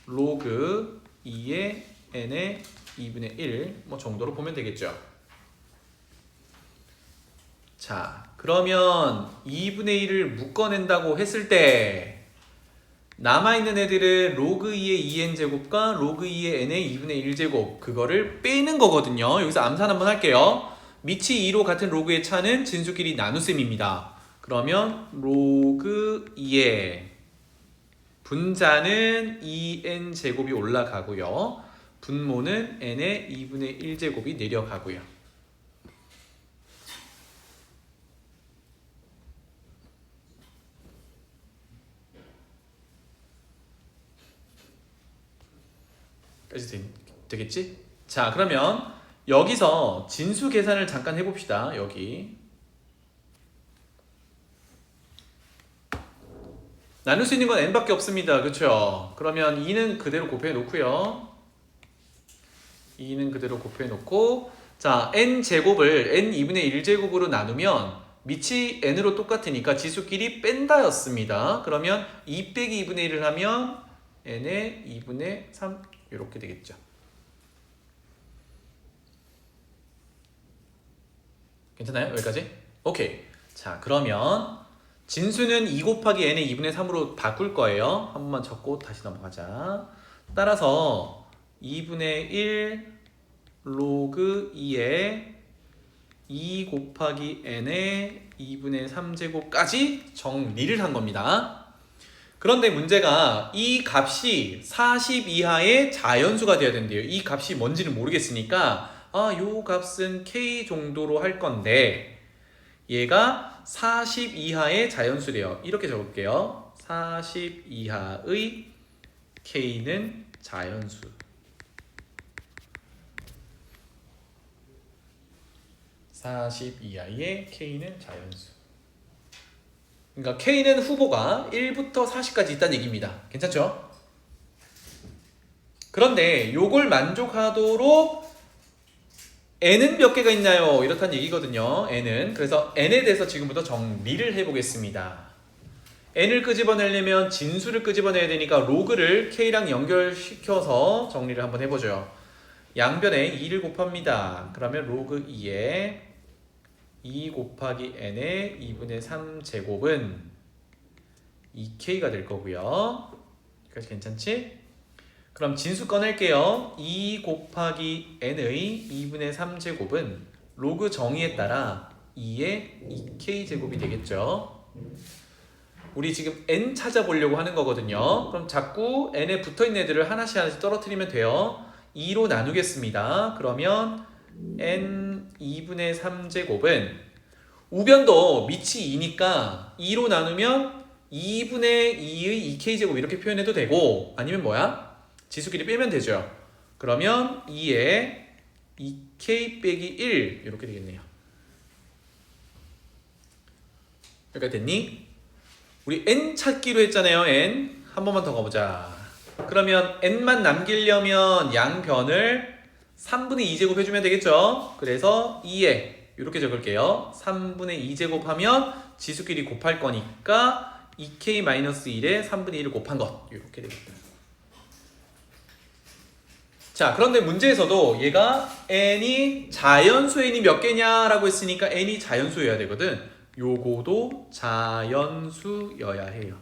로그 2의 n의 2분의 1 뭐 정도로 보면 되겠죠. 자, 그러면 2분의 1을 묶어낸다고 했을 때 남아있는 애들은 로그 2의 2n 제곱과 로그 2의 n의 2분의 1제곱 그거를 빼는 거거든요. 여기서 암산 한번 할게요. 밑이 2로 같은 로그의 차는 진수끼리 나눗셈입니다. 그러면 로그 2의 분자는 2n 제곱이 올라가고요. 분모는 n의 2분의 1제곱이 내려가고요. 까지 되겠지? 자, 그러면 여기서 진수 계산을 잠깐 해봅시다. 여기 나눌 수 있는 건 n밖에 없습니다. 그렇죠? 그러면 2는 그대로 곱해 놓고요. 2는 그대로 곱해 놓고 자, n제곱을 n 2분의 1제곱으로 나누면 밑이 n으로 똑같으니까 지수끼리 뺀다였습니다. 그러면 2 빼기 2분의 1을 하면 n의 2분의 3 이렇게 되겠죠. 괜찮아요? 여기까지? 오케이. 자, 그러면 진수는 2 곱하기 n의 2분의 3으로 바꿀 거예요. 한 번만 적고 다시 넘어가자. 따라서 2분의 1 로그 2에 2 곱하기 n의 2분의 3제곱까지 정리를 한 겁니다. 그런데 문제가 이 값이 40 이하의 자연수가 돼야 된대요. 이 값이 뭔지는 모르겠으니까 요 값은 k 정도로 할 건데 얘가 40 이하의 자연수래요. 이렇게 적을게요. 40 이하의 k는 자연수. (40) 이하의 k는 자연수. 그러니까 k는 후보가 1부터 40까지 있다는 얘기입니다. 괜찮죠? 그런데 요걸 만족하도록 n은 몇 개가 있나요? 이렇다는 얘기거든요. n은. 그래서 n에 대해서 지금부터 정리를 해보겠습니다. n을 끄집어내려면 진수를 끄집어내야 되니까 로그를 k랑 연결시켜서 정리를 한번 해보죠. 양변에 2를 곱합니다. 그러면 로그 2에 2 곱하기 n의 2분의 3제곱은 2k가 될 거고요. 여기까지 괜찮지? 그럼 진수 꺼낼게요. 2 곱하기 n의 2분의 3제곱은 로그 정의에 따라 2의 2k제곱이 되겠죠. 우리 지금 n 찾아보려고 하는 거거든요. 그럼 자꾸 n에 붙어있는 애들을 하나씩 떨어뜨리면 돼요. 2로 나누겠습니다. 그러면 n 2분의 3제곱은 우변도 밑이 2니까 2로 나누면 2분의 2의 2k제곱 이렇게 표현해도 되고 아니면 뭐야? 지수끼리 빼면 되죠. 그러면 2에 2k 빼기 1 이렇게 되겠네요. 여기까지 됐니? 우리 n 찾기로 했잖아요. n 한 번만 더 가보자. 그러면 n만 남기려면 양변을 3분의 2제곱 해주면 되겠죠. 그래서 2에 이렇게 적을게요. 3분의 2제곱 하면 지수끼리 곱할 거니까 2k-1에 3분의 1을 곱한 것 이렇게 되겠다. 자, 그런데 문제에서도 얘가 n이 자연수 n이 몇 개냐라고 했으니까 n이 자연수여야 되거든. 요거도 자연수여야 해요.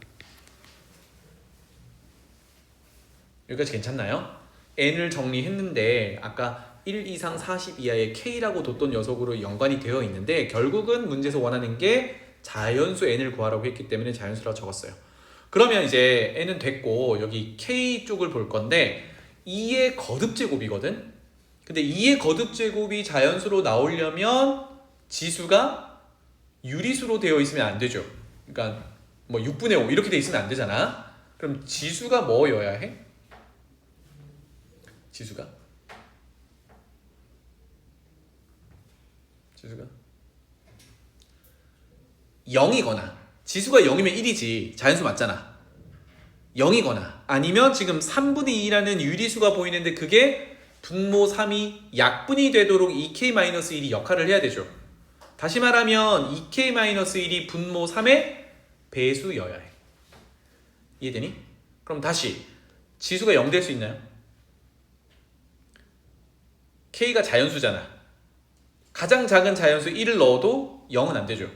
여기까지 괜찮나요? n을 정리했는데 아까 1 이상 40 이하의 k라고 뒀던 녀석으로 연관이 되어 있는데 결국은 문제에서 원하는 게 자연수 n을 구하라고 했기 때문에 자연수라고 적었어요. 그러면 이제 n은 됐고 여기 k 쪽을 볼 건데 2의 거듭제곱이거든. 근데 2의 거듭제곱이 자연수로 나오려면 지수가 유리수로 되어 있으면 안 되죠. 그러니까 뭐 6분의 5 이렇게 되어 있으면 안 되잖아. 그럼 지수가 뭐여야 해? 지수가 0이거나 지수가 0이면 1이지 자연수 맞잖아. 0이거나 아니면 지금 3분의 2라는 유리수가 보이는데 그게 분모 3이 약분이 되도록 2k-1이 역할을 해야 되죠. 다시 말하면 2k-1이 분모 3의 배수여야 해. 이해되니? 그럼 다시 지수가 0 될 수 있나요? k가 자연수잖아. 가장 작은 자연수 1을 넣어도 0은 안 되죠.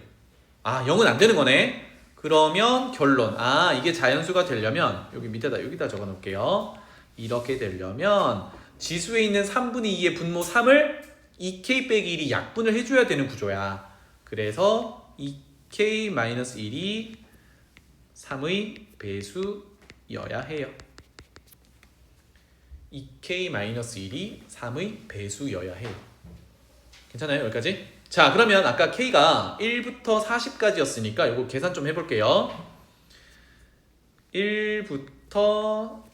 아, 0은 안 되는 거네. 그러면 결론. 아, 이게 자연수가 되려면 여기 밑에다 여기다 적어 놓을게요. 이렇게 되려면 지수에 있는 3분의 2의 분모 3을 2k 빼기 1이 약분을 해줘야 되는 구조야. 그래서 2k-1이 3의 배수여야 해요. 2k-1이 3의 배수여야 해요. 괜찮아요? 여기까지? 자, 그러면 아까 k가 1부터 40까지였으니까 이거 계산 좀 해볼게요. 1부터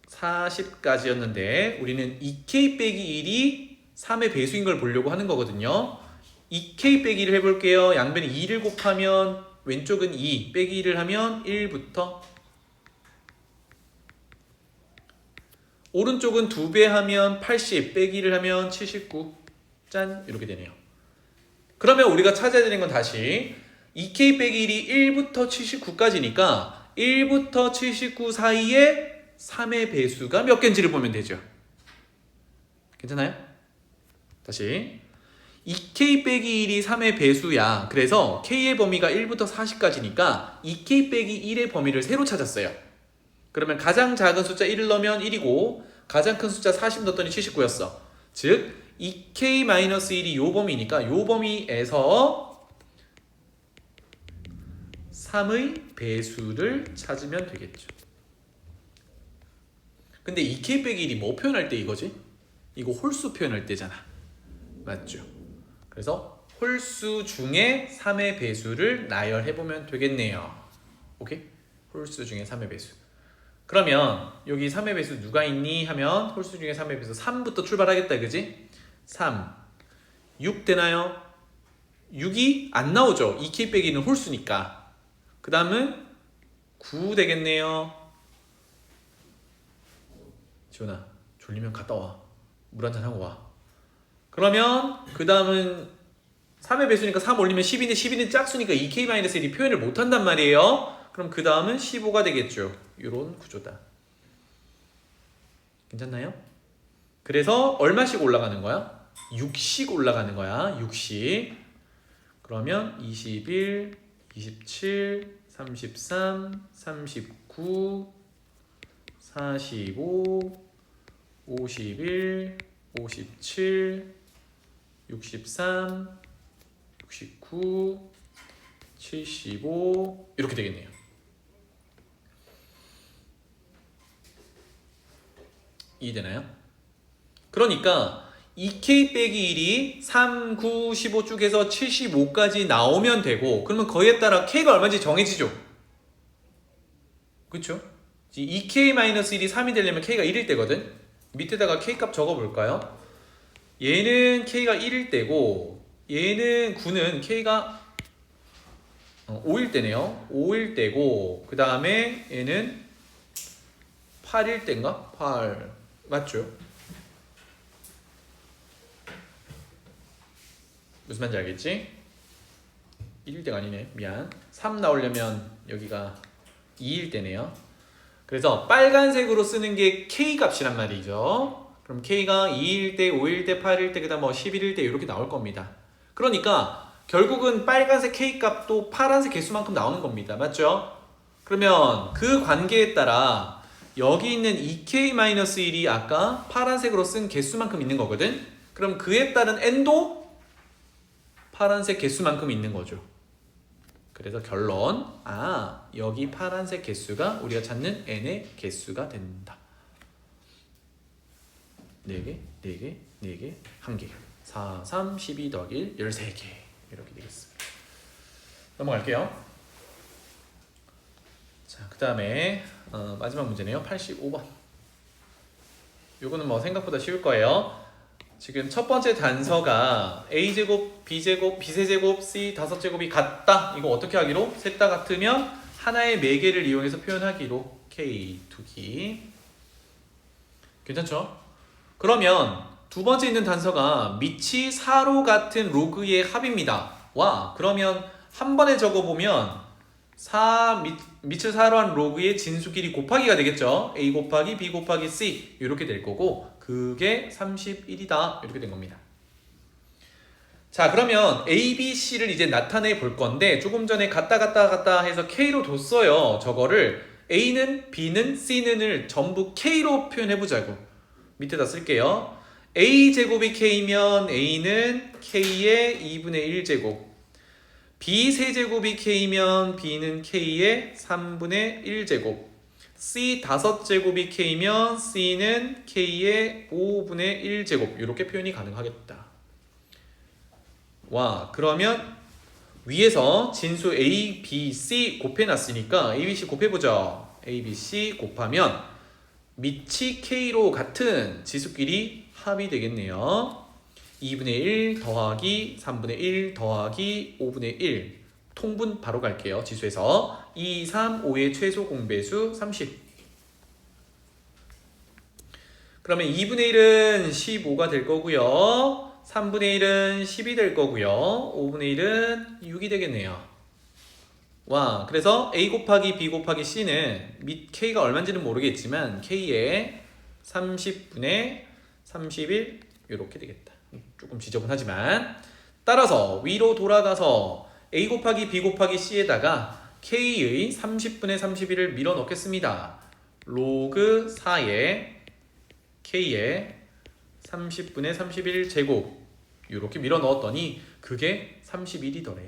40까지였는데 우리는 2k 빼기 1이 3의 배수인 걸 보려고 하는 거거든요. 2k 빼기 1을 해볼게요. 양변에 2를 곱하면 왼쪽은 2 빼기 1을 하면 1부터 오른쪽은 2배 하면 80 빼기 1을 하면 79 짠 이렇게 되네요. 그러면 우리가 찾아야 되는 건 다시 2k 빼기 1이 1부터 79까지니까 1부터 79 사이에 3의 배수가 몇 개인지를 보면 되죠. 괜찮아요? 다시 2k 빼기 1이 3의 배수야. 그래서 k의 범위가 1부터 40까지니까 2k 빼기 1의 범위를 새로 찾았어요. 그러면 가장 작은 숫자 1을 넣으면 1이고 가장 큰 숫자 40 넣었더니 79였어. 즉 2k-1이 요 범위니까 요 범위에서 3의 배수를 찾으면 되겠죠. 근데 2k 빼기 1이 뭐 표현할 때 이거지? 이거 홀수 표현할 때잖아. 맞죠? 그래서 홀수 중에 3의 배수를 나열해보면 되겠네요. 오케이? 홀수 중에 3의 배수. 그러면 여기 3의 배수 누가 있니? 하면 홀수 중에 3의 배수 3부터 출발하겠다. 그지? 3 6 되나요? 6이 안 나오죠. 2k 빼기는 홀수니까. 그 다음은 9 되겠네요. 지훈아 졸리면 갔다 와. 물 한잔 하고 와. 그러면 그 다음은 3의 배수니까 3 올리면 10인데 10은 짝수니까 2k-1이 표현을 못한단 말이에요. 그럼 그 다음은 15가 되겠죠. 이런 구조다. 괜찮나요? 그래서 얼마씩 올라가는 거야? 6씩 올라가는 거야. 6씩. 그러면 21, 27, 33, 39, 45, 51, 57, 63, 69, 75 이렇게 되겠네요. 이해되나요? 그러니까 2k 빼기 1이 3, 9, 15 쭉에서 75까지 나오면 되고 그러면 거기에 따라 k가 얼마인지 정해지죠? 그쵸? 2k-1이 3이 되려면 k가 1일 때거든? 밑에다가 k 값 적어볼까요? 얘는 k가 1일 때고 얘는 9는 k가 5일 때네요. 5일 때고 그 다음에 얘는 8일 때인가? 8 맞죠? 무슨 말인지 알겠지? 1일 때가 아니네. 미안. 3 나오려면 여기가 2일 때네요. 그래서 빨간색으로 쓰는 게 k 값이란 말이죠. 그럼 k가 2일 때, 5일 때, 8일 때, 그 다음 뭐 11일 때 이렇게 나올 겁니다. 그러니까 결국은 빨간색 k 값도 파란색 개수만큼 나오는 겁니다. 맞죠? 그러면 그 관계에 따라 여기 있는 2k-1이 아까 파란색으로 쓴 개수만큼 있는 거거든? 그럼 그에 따른 n도 파란색 개수만큼 있는 거죠. 그래서 결론, 여기 파란색 개수가 우리가 찾는 n의 개수가 된다. 4개, 4개, 4개, 1개. 4, 3, 12 더하기 1, 13개. 이렇게 되겠습니다. 넘어갈게요. 자, 그 다음에 마지막 문제네요. 85번. 요거는 뭐 생각보다 쉬울 거예요. 지금 첫 번째 단서가 a제곱, b제곱, b세제곱, c 5제곱이 같다. 이거 어떻게 하기로? 셋 다 같으면 하나의 매개를 이용해서 표현하기로. k 두기. 괜찮죠? 그러면 두 번째 있는 단서가 밑이 4로 같은 로그의 합입니다. 와, 그러면 한 번에 적어보면 밑을 4로 한 로그의 진수끼리 곱하기가 되겠죠. a 곱하기 b 곱하기 c 이렇게 될 거고 그게 31이다 이렇게 된 겁니다. 자, 그러면 A, B, C를 이제 나타내 볼 건데 조금 전에 갔다 해서 K로 뒀어요. 저거를 A는, B는, C는을 전부 K로 표현해 보자고. 밑에다 쓸게요. A 제곱이 K면 A는 K의 2분의 1제곱. B 세제곱이 K면 B는 K의 3분의 1제곱. C 5제곱이 K면 C는 K의 5분의 1제곱. 이렇게 표현이 가능하겠다. 와, 그러면 위에서 진수 A, B, C 곱해놨으니까 A, B, C 곱해보죠. A, B, C 곱하면 밑이 K로 같은 지수끼리 합이 되겠네요. 2분의 1 더하기 3분의 1 더하기 5분의 1 통분 바로 갈게요. 지수에서 2, 3, 5의 최소 공배수 30. 그러면 2분의 1은 15가 될 거고요. 3분의 1은 10이 될 거고요. 5분의 1은 6이 되겠네요. 와, 그래서 A 곱하기 B 곱하기 C는 밑 K가 얼마인지는 모르겠지만 K의 30분의 31 이렇게 되겠다. 조금 지저분하지만 따라서 위로 돌아가서 A 곱하기 B 곱하기 C에다가 K의 30분의 31을 밀어 넣겠습니다. 로그 4의 K의 30분의 31 제곱 이렇게 밀어 넣었더니 그게 31이더래.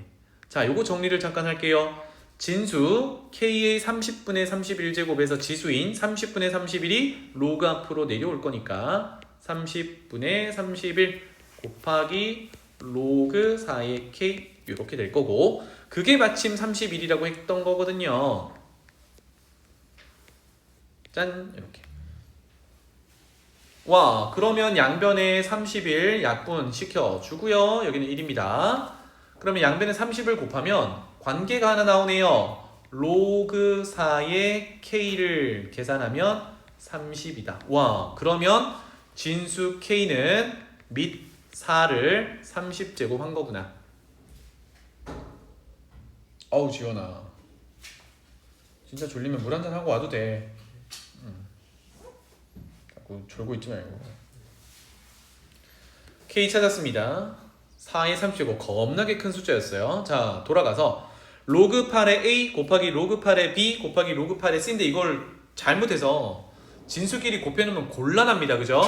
자, 요거 정리를 잠깐 할게요. 진수 K의 30분의 31제곱에서 지수인 30분의 31이 로그 앞으로 내려올 거니까 30분의 31 곱하기 로그 4의 K 이렇게 될 거고 그게 마침 31이라고 했던 거거든요. 짠, 이렇게. 와, 그러면 양변에 30일 약분 시켜주고요. 여기는 1입니다. 그러면 양변에 30을 곱하면 관계가 하나 나오네요. 로그 4의 K를 계산하면 30이다. 와, 그러면 진수 K는 밑 4를 30제곱 한 거구나. 어우, 지원아. 진짜 졸리면 물 한잔 하고 와도 돼. 자꾸 졸고 있지 말고. K 찾았습니다. 4의 30제곱 겁나게 큰 숫자였어요. 자, 돌아가서 로그 8의 A 곱하기 로그 8의 B 곱하기 로그 8의 C인데 이걸 잘못해서 진수끼리 곱해놓으면 곤란합니다. 그죠?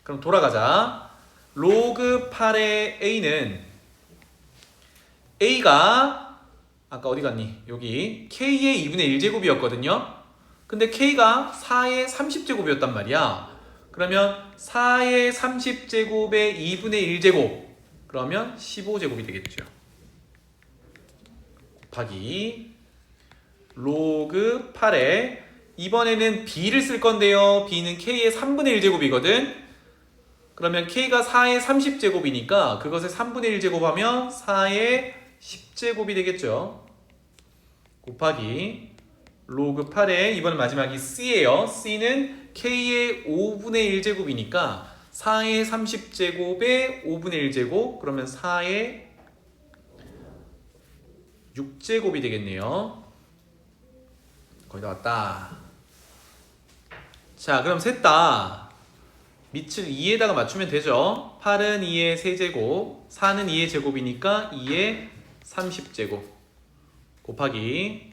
그럼 돌아가자. 로그 8의 A는 A가 아까 어디 갔니? 여기 K의 2분의 1제곱이었거든요. 근데 K가 4의 30제곱이었단 말이야. 그러면 4의 30제곱의 2분의 1제곱 그러면 15제곱이 되겠죠. 곱하기 로그 8에 이번에는 B를 쓸 건데요. B는 K의 3분의 1제곱이거든. 그러면 K가 4의 30제곱이니까 그것을 3분의 1제곱하면 4의 10제곱이 되겠죠. 곱하기 로그 8에 이번 마지막이 C예요. C는 K의 5분의 1제곱이니까 4의 30제곱의 5분의 1제곱 그러면 4의 6제곱이 되겠네요. 거의 다 왔다. 자, 그럼 셋 다 밑을 2에다가 맞추면 되죠. 8은 2의 세제곱 4는 2의 제곱이니까 2의 30제곱 곱하기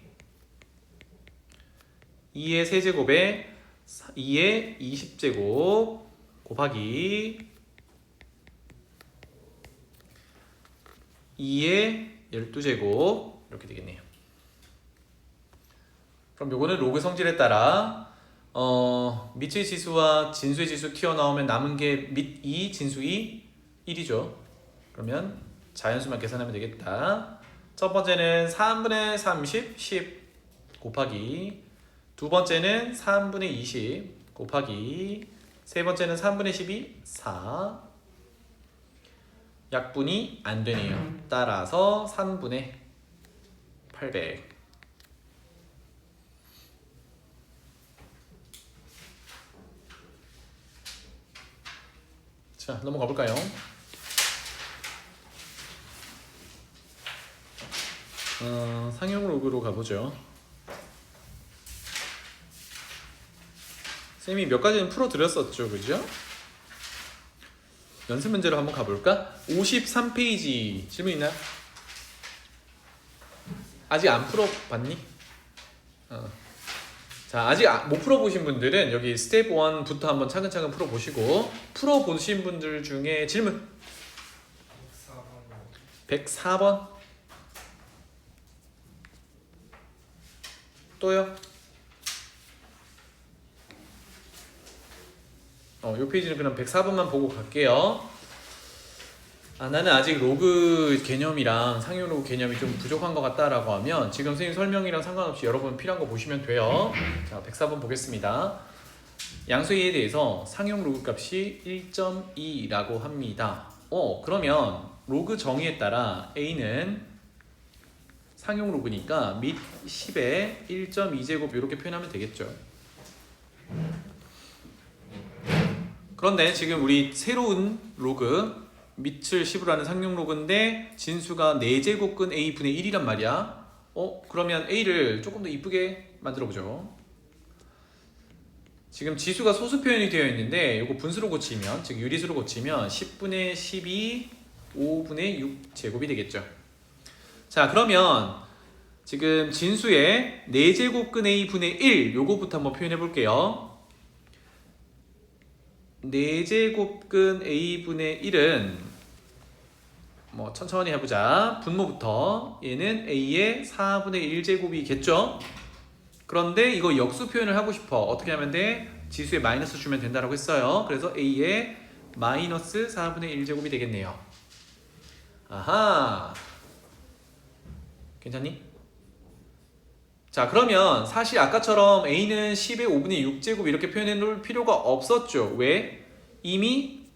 2의 세제곱에 2의 20제곱 곱하기 2의 12제곱 이렇게 되겠네요. 그럼 요거는 로그 성질에 따라 밑의 지수와 진수의 지수 튀어나오면 남은 게 밑 2, 진수 2, 1이죠. 그러면 자연수만 계산하면 되겠다. 첫 번째는 3분의 30, 10 곱하기 두 번째는 3분의 20 곱하기 세 번째는 3분의 12, 4 약분이 안 되네요. 따라서 3분의 800 자, 넘어가 볼까요? 상형 로그로 가보죠. 쌤이 몇 가지는 풀어드렸었죠, 그죠? 연습 문제로 한번 가볼까? 53페이지 질문 있나요? 아직 안 풀어봤니? 자, 아직 못 풀어보신 분들은 여기 스텝 1부터 한번 차근차근 풀어보시고, 풀어보신 분들 중에 질문 104번 또요? 요 페이지는 그럼 104번만 보고 갈게요. 나는 아직 로그 개념이랑 상용 로그 개념이 좀 부족한 것 같다라고 하면 지금 선생님 설명이랑 상관없이 여러분 필요한 거 보시면 돼요. 자, 104번 보겠습니다. 양수에 대해서 상용 로그 값이 1.2라고 합니다. 그러면 로그 정의에 따라 a는 상용 로그니까 밑 10에 1.2제곱 이렇게 표현하면 되겠죠. 그런데 지금 우리 새로운 로그 밑을 10으로 하는 상용 로그인데 진수가 4제곱근 a분의 1이란 말이야. 그러면 a를 조금 더 이쁘게 만들어 보죠. 지금 지수가 소수 표현이 되어 있는데 이거 분수로 고치면, 즉 유리수로 고치면 10분의 12 5분의 6제곱이 되겠죠. 자, 그러면 지금 진수의 4제곱근 a분의 1 요거부터 한번 표현해 볼게요. 4제곱근 a분의 1은 뭐 천천히 해보자. 분모부터 얘는 a의 4분의 1제곱이겠죠. 그런데 이거 역수 표현을 하고 싶어. 어떻게 하면 돼? 지수에 마이너스 주면 된다라고 했어요. 그래서 a의 마이너스 4분의 1제곱이 되겠네요. 아하, 괜찮니? 자, 그러면 사실 아까처럼 a는 10의 5분의 6제곱 이렇게 표현해 놓을 필요가 없었죠. 왜? 이미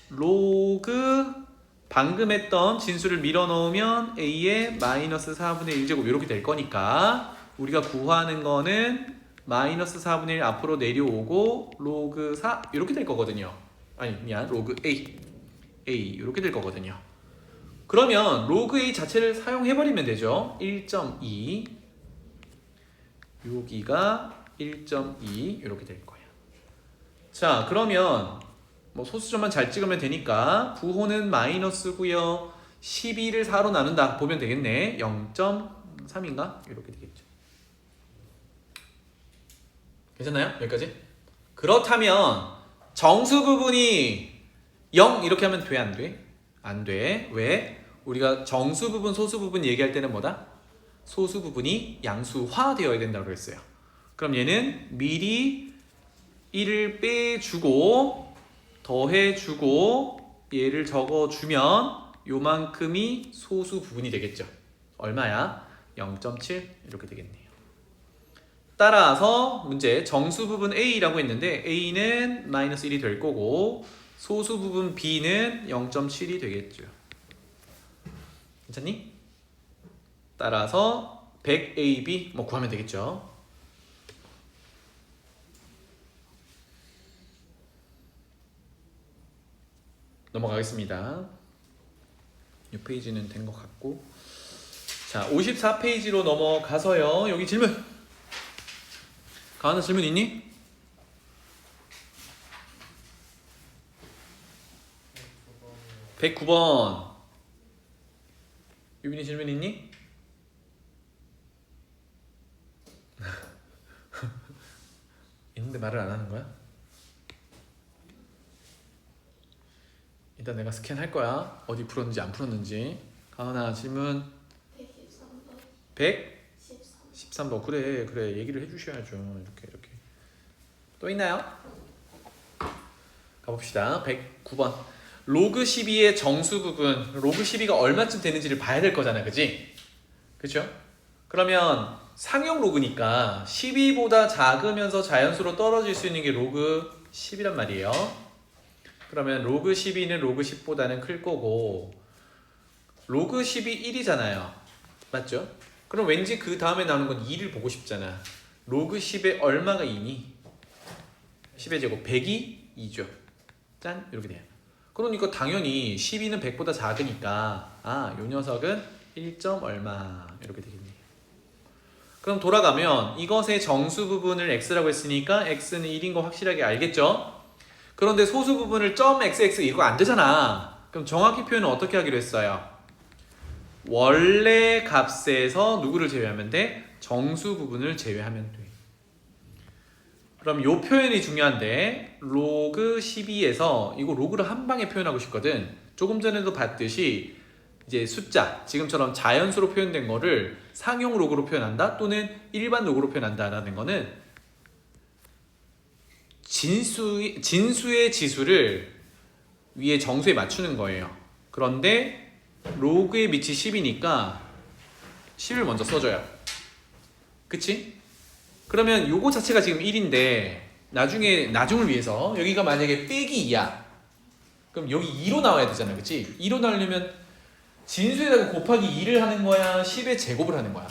로그 방금 했던 진수를 밀어 넣으면 a의 마이너스 4분의 1제곱 이렇게 될 거니까 우리가 구하는 거는 마이너스 4분의 1 앞으로 내려오고 로그 4 이렇게 될 거거든요. 아니, 미안, 로그 a 이렇게 될 거거든요. 그러면 로그 a 자체를 사용해버리면 되죠. 1.2 여기가 1.2 이렇게 될 거예요. 자, 그러면 뭐 소수점만 잘 찍으면 되니까 부호는 마이너스고요. 12를 4로 나눈다 보면 되겠네. 0.3인가? 이렇게 되겠죠. 괜찮나요? 여기까지? 그렇다면 정수 부분이 0 이렇게 하면 돼? 안 돼? 안 돼. 왜? 우리가 정수 부분, 소수 부분 얘기할 때는 뭐다? 소수 부분이 양수화 되어야 된다고 했어요. 그럼 얘는 미리 1을 빼주고 더해주고 얘를 적어주면 요만큼이 소수 부분이 되겠죠. 얼마야? 0.7 이렇게 되겠네요. 따라서 문제 정수 부분 A라고 했는데 A는 마이너스 1이 될 거고 소수 부분 B는 0.7이 되겠죠. 괜찮니? 따라서 100AB 뭐 구하면 되겠죠. 넘어가겠습니다. 이 페이지는 된 것 같고, 자 54페이지로 넘어가서요. 여기 질문. 가은아 질문 있니? 109번. 유빈이 질문 있니? 있는데 말을 안 하는 거야? 일단 내가 스캔할 거야. 어디 풀었는지 안 풀었는지. 가은아 질문 113번. 113번. 그래 얘기를 해주셔야죠. 이렇게 또 있나요? 가봅시다. 109번. 로그 12의 정수 부분, 로그 12가 얼마쯤 되는지를 봐야 될 거잖아, 그치? 그쵸? 그러면 상용 로그니까 12보다 작으면서 자연수로 떨어질 수 있는 게 로그 10이란 말이에요. 그러면 로그 12는 로그 10보다는 클 거고 로그 10이 1이잖아요. 맞죠? 그럼 왠지 그 다음에 나오는 건 2를 보고 싶잖아. 로그 10에 얼마가 2니? 10의 제곱 100이 2죠. 짠! 이렇게 돼요. 그러니까 당연히 12는 100보다 작으니까 요 녀석은 1. 얼마 이렇게 되겠네요. 그럼 돌아가면 이것의 정수 부분을 x라고 했으니까 x는 1인 거 확실하게 알겠죠? 그런데 소수 부분을 .xx 이거 안 되잖아. 그럼 정확히 표현은 어떻게 하기로 했어요? 원래 값에서 누구를 제외하면 돼? 정수 부분을 제외하면 돼. 그럼 요 표현이 중요한데 로그 12에서 이거 로그를 한 방에 표현하고 싶거든. 조금 전에도 봤듯이 이제 숫자, 지금처럼 자연수로 표현된 거를 상용 로그로 표현한다 또는 일반 로그로 표현한다라는 거는 진수의 지수를 위에 정수에 맞추는 거예요. 그런데 로그의 밑이 10이니까 10을 먼저 써줘요. 그치? 그러면 요거 자체가 지금 1인데 나중을 위해서 여기가 만약에 빼기 2야. 그럼 여기 2로 나와야 되잖아. 그치? 2로 나오려면 진수에다가 곱하기 2를 하는 거야? 10의 제곱을 하는 거야?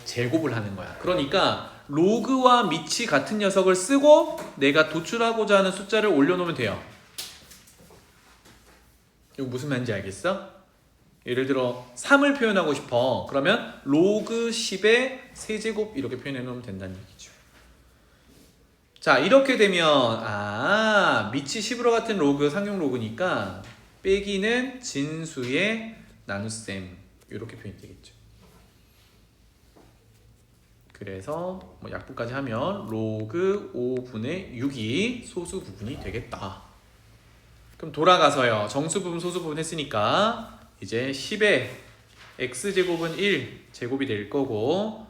제곱을 하는 거야. 그러니까 로그와 밑이 같은 녀석을 쓰고 내가 도출하고자 하는 숫자를 올려놓으면 돼요. 이거 무슨 말인지 알겠어? 예를 들어 3을 표현하고 싶어. 그러면 로그 10의 세제곱 이렇게 표현해 놓으면 된다는 얘기죠. 자, 이렇게 되면 밑이 10으로 같은 로그 상용 로그니까 빼기는 진수의 나눗셈 이렇게 표현이 되겠죠. 그래서 뭐 약분까지 하면 로그 5분의 6이 소수 부분이 되겠다. 그럼 돌아가서요. 정수 부분 소수 부분 했으니까 이제 10의 x제곱은 1 제곱이 될 거고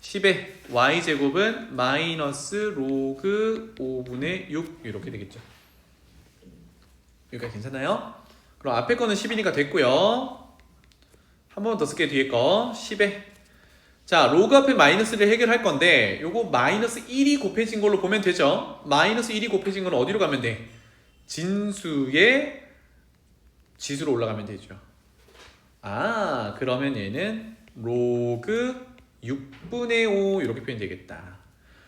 10의 y제곱은 마이너스 로그 5분의 6 이렇게 되겠죠. 여기까지 괜찮나요? 그럼 앞에 거는 10이니까 됐고요. 한 번 더 쓸게요. 뒤에 거 10의 자 로그 앞에 마이너스를 해결할 건데 요거 마이너스 1이 곱해진 걸로 보면 되죠. 마이너스 1이 곱해진 건 어디로 가면 돼? 진수의 지수로 올라가면 되죠. 그러면 얘는 로그 6분의 5 이렇게 표현되겠다.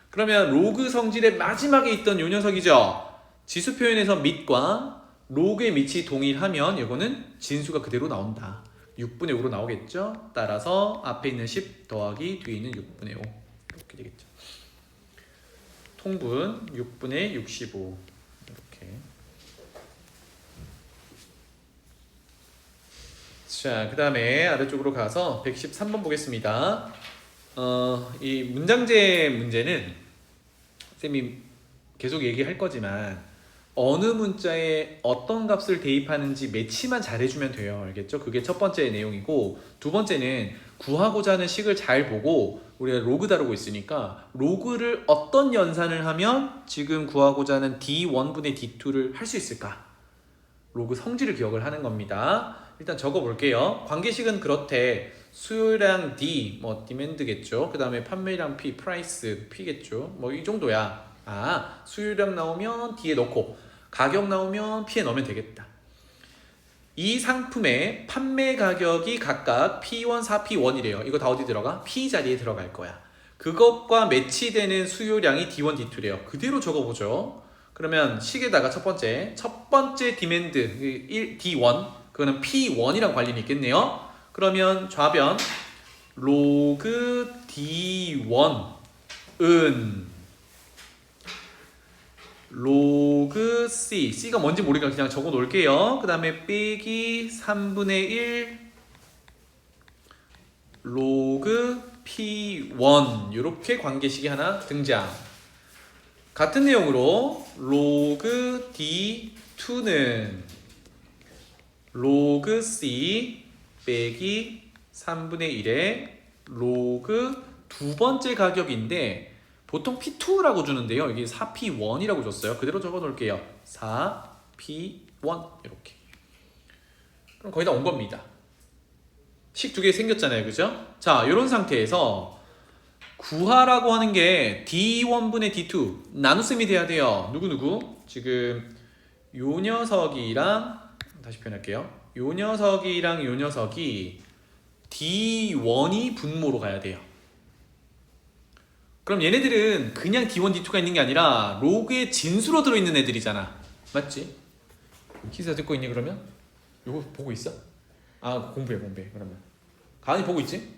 그러면 로그 성질의 마지막에 있던 요 녀석이죠. 지수 표현에서 밑과 로그의 밑이 동일하면 이거는 진수가 그대로 나온다. 6분의 5로 나오겠죠. 따라서 앞에 있는 10 더하기 뒤에 있는 6분의 5 이렇게 되겠죠. 통분 6분의 65 이렇게. 자, 그 다음에 아래쪽으로 가서 113번 보겠습니다. 이 문장제 문제는 쌤이 계속 얘기할 거지만 어느 문자에 어떤 값을 대입하는지 매치만 잘해주면 돼요. 알겠죠? 그게 첫 번째 내용이고 두 번째는 구하고자 하는 식을 잘 보고 우리가 로그 다루고 있으니까 로그를 어떤 연산을 하면 지금 구하고자 하는 D1분의 D2를 할 수 있을까? 로그 성질을 기억을 하는 겁니다. 일단 적어볼게요. 관계식은 그렇대. 수요량 D, 뭐 디맨드겠죠. 그 다음에 판매량 P, 프라이스 P겠죠. 뭐 이 정도야. 수요량 나오면 D에 넣고 가격 나오면 P에 넣으면 되겠다. 이 상품의 판매 가격이 각각 P1, 4P1이래요. 이거 다 어디 들어가? P 자리에 들어갈 거야. 그것과 매치되는 수요량이 D1, D2래요. 그대로 적어보죠. 그러면 식에다가 첫 번째 디맨드 D1 그거는 P1이라고 관련이 있겠네요. 그러면 좌변 로그 D1은 로그 C가 뭔지 모르니까 그냥 적어 놓을게요. 그 다음에 빼기 3분의 1 로그 P1 이렇게 관계식이 하나 등장. 같은 내용으로 로그 D2는 로그 C 빼기 3분의 1의 로그 두 번째 가격인데 보통 P2라고 주는데요. 여기 4P1이라고 줬어요. 그대로 적어 놓을게요. 4P1 이렇게. 그럼 거의 다 온 겁니다. 식 두 개 생겼잖아요. 그죠? 자, 이런 상태에서 구하라고 하는 게 D1분의 D2 나눗셈이 돼야 돼요. 누구? 지금 요 녀석이랑 다시 표현할게요. 요 녀석이랑 요 녀석이 D1이 분모로 가야 돼요. 그럼 얘네들은 그냥 D1, D2가 있는 게 아니라 로그의 진수로 들어있는 애들이잖아. 맞지? 키스 듣고 있니 그러면? 요거 보고 있어? 공부해 그러면. 가은이 보고 있지?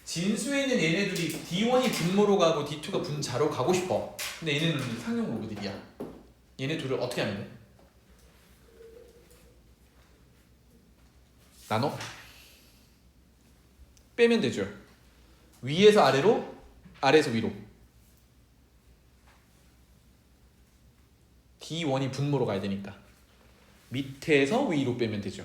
진수에 있는 얘네들이 D1이 분모로 가고 D2가 분자로 가고 싶어. 근데 얘네는 상용 로그들이야. 얘네 둘을 어떻게 하면 돼? 나눠? 빼면 되죠. 위에서 아래로, 아래에서 위로. D1이 분모로 가야 되니까 밑에서 위로 빼면 되죠.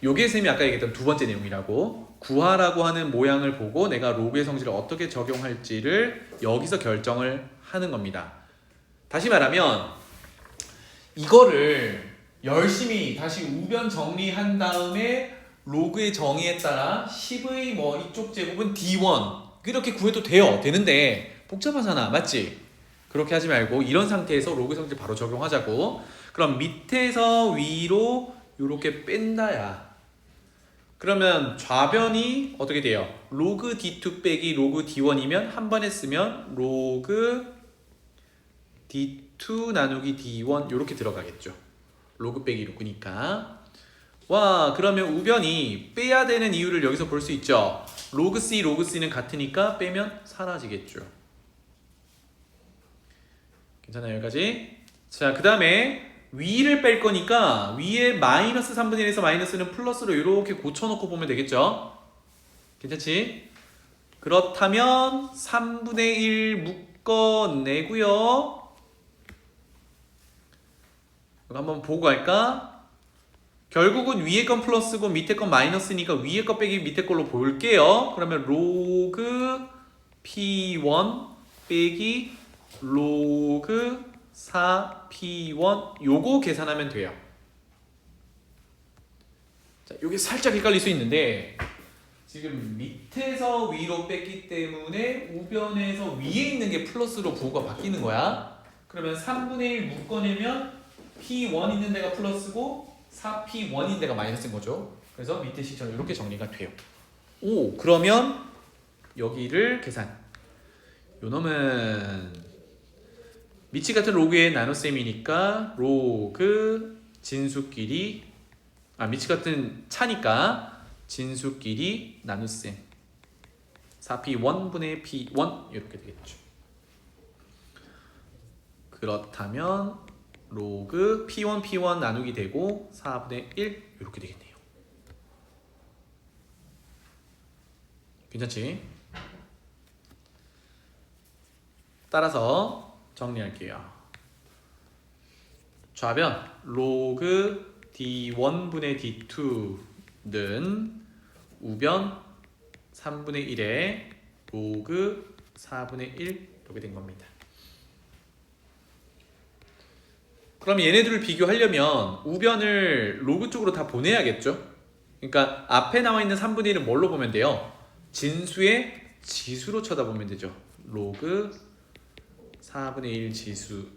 요게 쌤이 아까 얘기했던 두 번째 내용이라고. 구하라고 하는 모양을 보고 내가 로그의 성질을 어떻게 적용할지를 여기서 결정을 하는 겁니다. 다시 말하면 이거를 열심히 다시 우변 정리한 다음에 로그의 정의에 따라 10의 뭐 이쪽 제곱은 D1 이렇게 구해도 돼요. 되는데 복잡하잖아. 맞지? 그렇게 하지 말고 이런 상태에서 로그 성질 바로 적용하자고. 그럼 밑에서 위로 이렇게 뺀다야. 그러면 좌변이 어떻게 돼요? 로그 D2 빼기 로그 D1이면 한 번에 쓰면 로그 D2 나누기 D1 이렇게 들어가겠죠. 로그 빼기 로그니까. 와, 그러면 우변이 빼야 되는 이유를 여기서 볼 수 있죠. 로그 C, 로그 C는 같으니까 빼면 사라지겠죠. 괜찮아요, 여기까지? 자, 그 다음에 위를 뺄 거니까 위에 마이너스 3분의 1에서 마이너스는 플러스로 이렇게 고쳐놓고 보면 되겠죠? 괜찮지? 그렇다면 3분의 1 묶어내고요. 이거 한번 보고 갈까? 결국은 위에 건 플러스고 밑에 건 마이너스니까 위에 거 빼기 밑에 걸로 볼게요. 그러면 로그 P1 빼기 로그 4P1 요거 계산하면 돼요. 자, 요게 살짝 헷갈릴 수 있는데 지금 밑에서 위로 뺐기 때문에 우변에서 위에 있는 게 플러스로 부호가 바뀌는 거야. 그러면 3분의 1 묶어내면 P1 있는 데가 플러스고 4P1인 데가 마이너스인 거죠. 그래서 밑에 식처럼 이렇게 정리가 돼요. 오, 그러면 여기를 계산. 요 놈은 미치 같은 로그의 나눗셈이니까 로그 진수끼리 미치 같은 차니까 진수끼리 나눗셈 4P1분의 P1 이렇게 되겠죠. 그렇다면 로그 P1 P1 나누기 되고 4분의 1 이렇게 되겠네요. 괜찮지? 따라서 정리할게요. 좌변 로그 D1분의 D2는 우변 3분의 1에 로그 4분의 1 이렇게 된 겁니다. 그럼 얘네들을 비교하려면 우변을 로그 쪽으로 다 보내야겠죠? 그러니까 앞에 나와 있는 3분의 1은 뭘로 보면 돼요? 진수의 지수로 쳐다보면 되죠. 로그 4분의 1 지수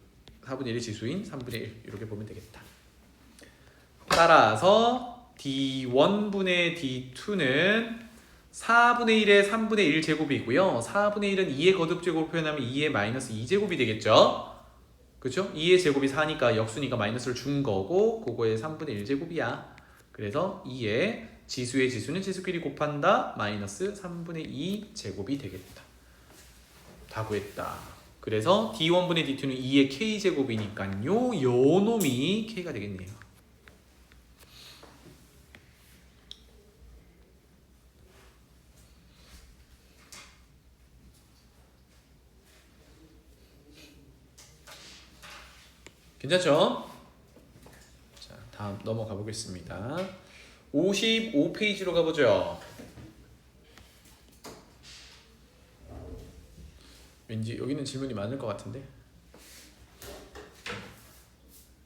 4분의 1의 지수인 3분의 1 이렇게 보면 되겠다. 따라서 D1분의 D2는 4분의 1의 3분의 1 제곱이고요. 4분의 1은 2의 거듭제곱을 표현하면 2의 마이너스 2제곱이 되겠죠. 그렇죠? 2의 제곱이 4니까 역수니까 마이너스를 준 거고 그거의 3분의 1제곱이야. 그래서 2의 지수의 지수는 지수끼리 곱한다. 마이너스 3분의 2 제곱이 되겠다. 다 구했다. 그래서 D1분의 D2는 2의 K제곱이니까요. 요 놈이 K가 되겠네요. 괜찮죠? 자, 다음 넘어가 보겠습니다. 55페이지로 가보죠. 왠지 여기는 질문이 많을 것 같은데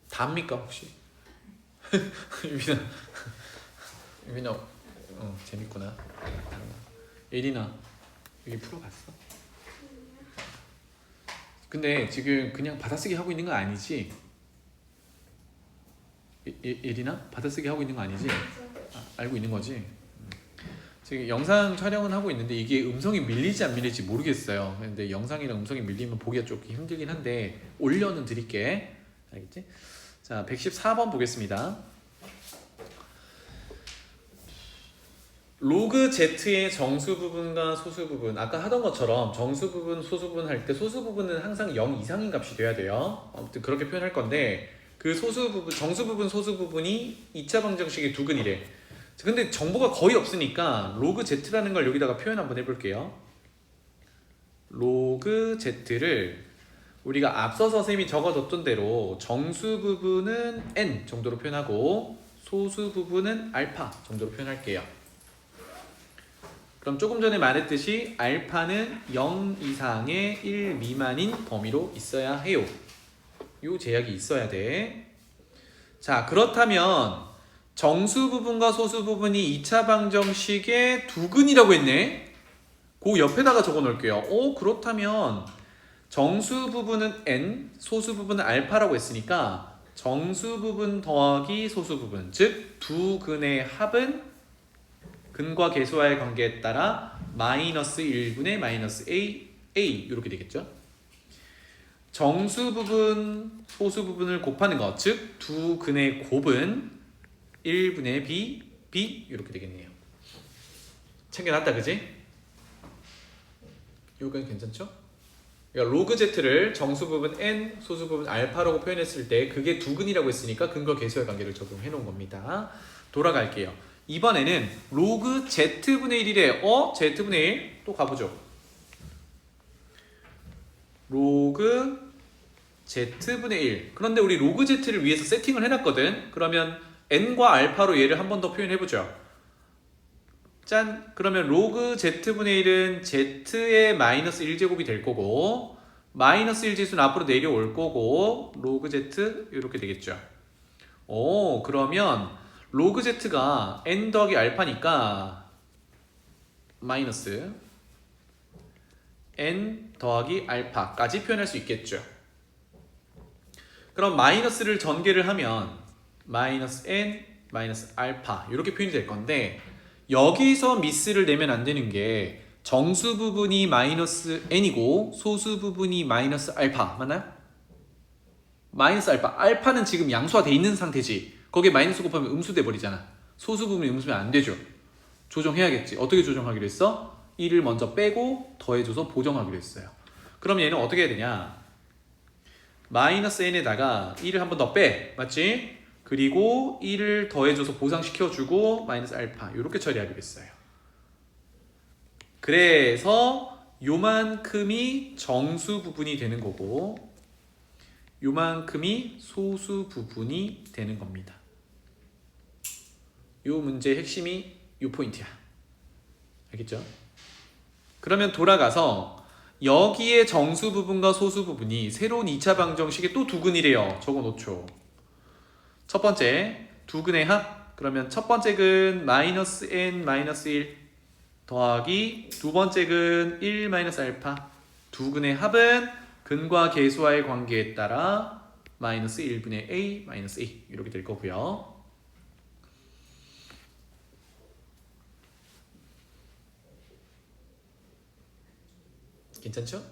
답니까 혹시? 유빈아 재밌구나. 예린아 여기 풀어봤어? 근데 지금 그냥 받아쓰기 하고 있는 거 아니지? 예린아 받아쓰기 하고 있는 거 아니지? 알고 있는 거지? 지금 영상 촬영은 하고 있는데 이게 음성이 밀리지 안 밀릴지 모르겠어요. 근데 영상이랑 음성이 밀리면 보기가 조금 힘들긴 한데 올려는 드릴게. 알겠지? 자, 114번 보겠습니다. 로그 Z의 정수 부분과 소수 부분, 아까 하던 것처럼 정수 부분, 소수 부분 할 때 소수 부분은 항상 0 이상인 값이 돼야 돼요. 아무튼 그렇게 표현할 건데 그 소수 부분, 정수 부분, 소수 부분이 2차 방정식의 두근이래. 근데 정보가 거의 없으니까 로그 Z라는 걸 여기다가 표현 한번 해볼게요. 로그 Z를 우리가 앞서서 쌤이 적어뒀던 대로 정수 부분은 n 정도로 표현하고 소수 부분은 알파 정도로 표현할게요. 그럼 조금 전에 말했듯이 알파는 0 이상의 1 미만인 범위로 있어야 해요. 요 제약이 있어야 돼. 자, 그렇다면 정수 부분과 소수 부분이 2차 방정식의 두근이라고 했네. 그 옆에다가 적어 놓을게요. 그렇다면 정수 부분은 n, 소수 부분은 알파라고 했으니까 정수 부분 더하기 소수 부분, 즉 두 근의 합은 근과 계수와의 관계에 따라 마이너스 1분의 마이너스 a 이렇게 되겠죠. 정수 부분, 소수 부분을 곱하는 것, 즉 두 근의 곱은 1분의 b 이렇게 되겠네요. 챙겨놨다, 그지? 여기까지 괜찮죠? 그러니까 로그 Z를 정수 부분 n, 소수 부분 알파라고 표현했을 때 그게 두근이라고 했으니까 근과 계수의 관계를 적용해 놓은 겁니다. 돌아갈게요. 이번에는 로그 Z분의 1이래. Z분의 1? 또 가보죠. 로그 Z분의 1. 그런데 우리 로그 Z를 위해서 세팅을 해놨거든. 그러면 n과 알파로 얘를 한 번 더 표현해보죠. 짠! 그러면 로그 Z분의 1은 Z의 마이너스 1제곱이 될 거고 마이너스 1지수는 앞으로 내려올 거고 로그 Z 이렇게 되겠죠. 그러면 로그 Z가 n 더하기 알파니까 마이너스 n 더하기 알파까지 표현할 수 있겠죠. 그럼 마이너스를 전개를 하면 마이너스 n 마이너스 알파 이렇게 표현이 될 건데 여기서 미스를 내면 안 되는 게 정수 부분이 마이너스 n이고 소수 부분이 마이너스 알파 맞나요? 마이너스 알파. 알파는 지금 양수화 돼 있는 상태지. 거기에 마이너스 곱하면 음수 돼 버리잖아. 소수 부분이 음수면 안 되죠. 조정해야겠지. 어떻게 조정하기로 했어? 1을 먼저 빼고 더해줘서 보정하기로 했어요. 그럼 얘는 어떻게 해야 되냐? 마이너스 n에다가 1을 한 번 더 빼. 맞지? 그리고 1을 더해줘서 보상시켜주고 마이너스 알파 이렇게 처리하기로 했어요. 그래서 요만큼이 정수 부분이 되는 거고 요만큼이 소수 부분이 되는 겁니다. 요 문제의 핵심이 요 포인트야. 알겠죠? 그러면 돌아가서 여기에 정수 부분과 소수 부분이 새로운 2차 방정식의 또 두근이래요. 적어놓죠. 첫 번째 두근의 합. 그러면 첫 번째 근 마이너스 n 마이너스 1 더하기 두 번째 근 1 마이너스 알파. 두 근의 합은 근과 계수와의 관계에 따라 마이너스 1분의 a 마이너스 a 이렇게 될 거고요. 괜찮죠?